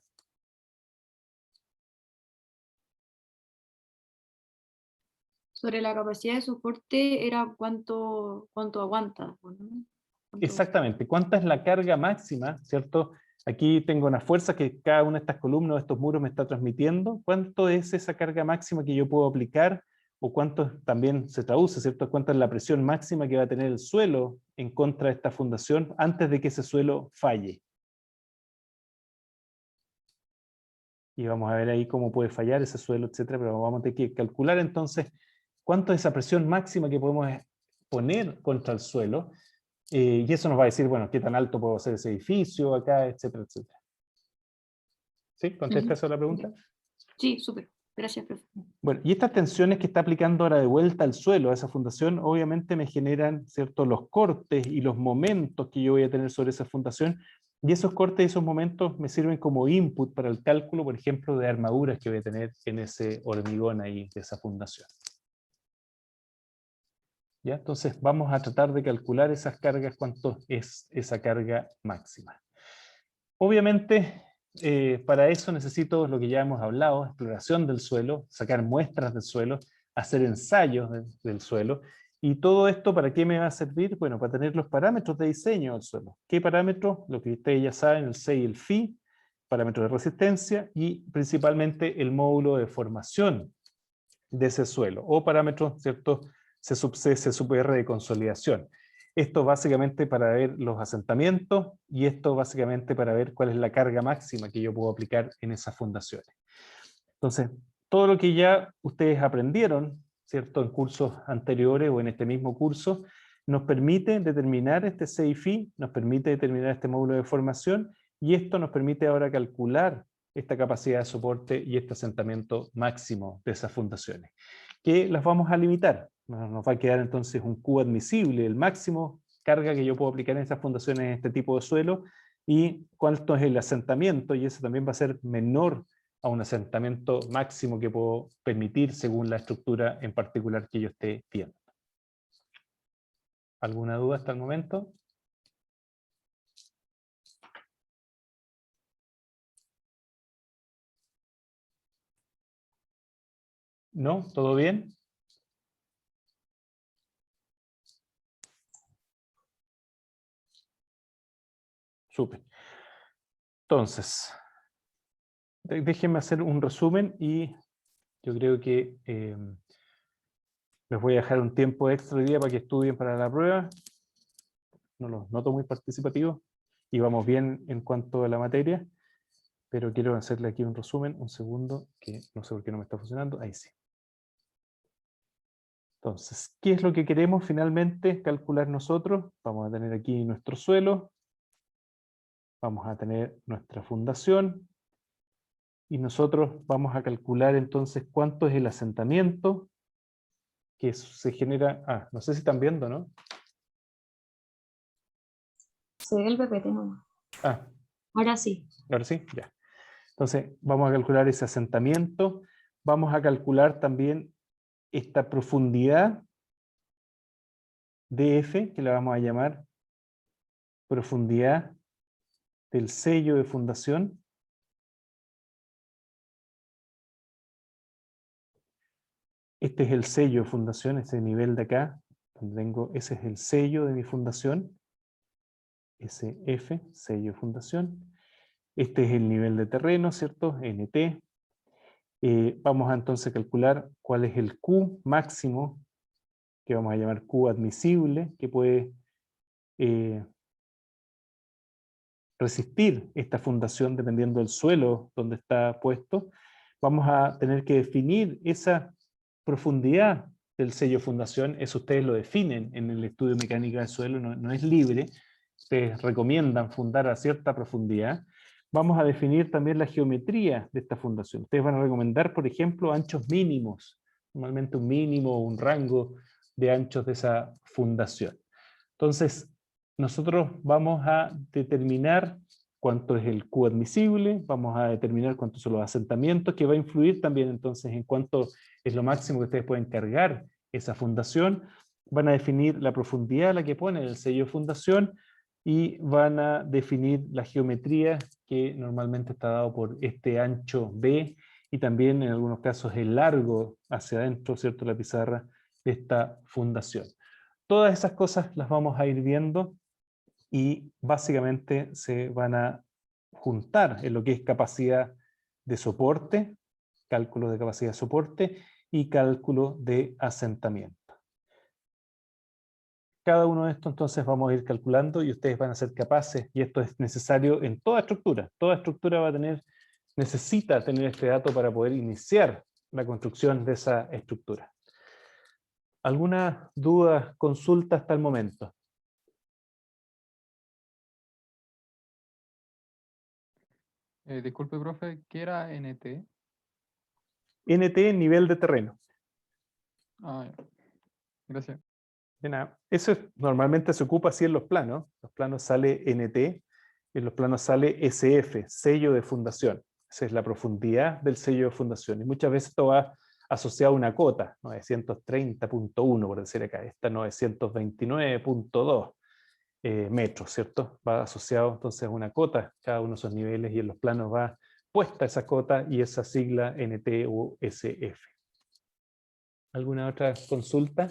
Sobre la capacidad de soporte era cuánto aguanta, ¿no? ¿Cuánto- Exactamente, ¿cuánta es la carga máxima, cierto? Aquí tengo una fuerza que cada una de estas columnas o estos muros me está transmitiendo. ¿Cuánto es esa carga máxima que yo puedo aplicar? O cuánto también se traduce, ¿cierto? ¿Cuánta es la presión máxima que va a tener el suelo en contra de esta fundación antes de que ese suelo falle? Y vamos a ver ahí cómo puede fallar ese suelo, etcétera, pero vamos a tener que calcular entonces cuánto es esa presión máxima que podemos poner contra el suelo, y eso nos va a decir, bueno, qué tan alto puedo hacer ese edificio acá, etcétera, etcétera. ¿Sí? ¿Contesta eso la pregunta? Sí, súper. Gracias, profe. Bueno, y estas tensiones que está aplicando ahora de vuelta al suelo, a esa fundación, obviamente me generan, ¿cierto?, los cortes y los momentos que yo voy a tener sobre esa fundación, y esos cortes y esos momentos me sirven como input para el cálculo, por ejemplo, de armaduras que voy a tener en ese hormigón ahí de esa fundación. ¿Ya? Entonces vamos a tratar de calcular esas cargas, cuánto es esa carga máxima. Obviamente, para eso necesito lo que ya hemos hablado, exploración del suelo, sacar muestras del suelo, hacer ensayos del suelo. ¿Y todo esto para qué me va a servir? Bueno, para tener los parámetros de diseño del suelo. ¿Qué parámetros? Lo que ustedes ya saben, el C y el Φ, parámetros de resistencia, y principalmente el módulo de formación de ese suelo, o parámetros, ¿cierto? C sub C, C sub R de consolidación. Esto básicamente para ver los asentamientos, y esto básicamente para ver cuál es la carga máxima que yo puedo aplicar en esas fundaciones. Entonces, todo lo que ya ustedes aprendieron, ¿cierto?, en cursos anteriores o en este mismo curso, nos permite determinar este C y Φ, nos permite determinar este módulo de formación, y esto nos permite ahora calcular esta capacidad de soporte y este asentamiento máximo de esas fundaciones, que las vamos a limitar. Nos va a quedar entonces un Q admisible, el máximo carga que yo puedo aplicar en estas fundaciones en este tipo de suelo, y cuánto es el asentamiento, y eso también va a ser menor a un asentamiento máximo que puedo permitir según la estructura en particular que yo esté viendo. ¿Alguna duda hasta el momento? ¿No? ¿Todo bien? Súper. Entonces, déjenme hacer un resumen y yo creo que les voy a dejar un tiempo extra hoy día para que estudien para la prueba. No los noto muy participativos y vamos bien en cuanto a la materia, pero quiero hacerle aquí un resumen, un segundo, que no sé por qué no me está funcionando. Ahí sí. Entonces, ¿qué es lo que queremos finalmente calcular nosotros? Vamos a tener aquí nuestro suelo, vamos a tener nuestra fundación, y nosotros vamos a calcular entonces cuánto es el asentamiento que se genera. No sé si están viendo, ¿no? Se ve el PPT nomás. Ahora sí. Ahora sí, ya. Entonces, vamos a calcular ese asentamiento, vamos a calcular también esta profundidad df, que la vamos a llamar profundidad del sello de fundación. Este es el sello de fundación, este nivel de acá, donde tengo, ese es el sello de mi fundación, SF, sello de fundación. Este es el nivel de terreno, ¿cierto? NT. Vamos a entonces calcular cuál es el Q máximo, que vamos a llamar Q admisible, que puede resistir esta fundación dependiendo del suelo donde está puesto. Vamos a tener que definir esa profundidad del sello de fundación. Eso ustedes lo definen en el estudio de mecánica del suelo, no es libre. Ustedes recomiendan fundar a cierta profundidad. Vamos a definir también la geometría de esta fundación. Ustedes van a recomendar, por ejemplo, anchos mínimos, normalmente un mínimo o un rango de anchos de esa fundación. Entonces, nosotros vamos a determinar cuánto es el Q admisible, vamos a determinar cuántos son los asentamientos, que va a influir también entonces en cuánto es lo máximo que ustedes pueden cargar esa fundación. Van a definir la profundidad a la que pone el sello de fundación, y van a definir la geometría que normalmente está dado por este ancho B, y también en algunos casos el largo hacia adentro, ¿cierto?, la pizarra de esta fundación. Todas esas cosas las vamos a ir viendo y básicamente se van a juntar en lo que es capacidad de soporte, cálculo de capacidad de soporte y cálculo de asentamiento. Cada uno de estos entonces vamos a ir calculando y ustedes van a ser capaces, y esto es necesario en toda estructura va a tener, necesita tener este dato para poder iniciar la construcción de esa estructura. ¿Alguna duda, consulta hasta el momento? Disculpe, profe, ¿qué era NT? NT, nivel de terreno. Ah, ya. Gracias. De nada. Eso normalmente se ocupa así en los planos. Los planos sale NT, en los planos sale SF, sello de fundación. Esa es la profundidad del sello de fundación. Y muchas veces esto va asociado a una cota, 930.1 por decir acá, esta 929.2 metros, ¿cierto? Va asociado entonces a una cota, cada uno de esos niveles, y en los planos va puesta esa cota y esa sigla NT o SF. ¿Alguna otra consulta?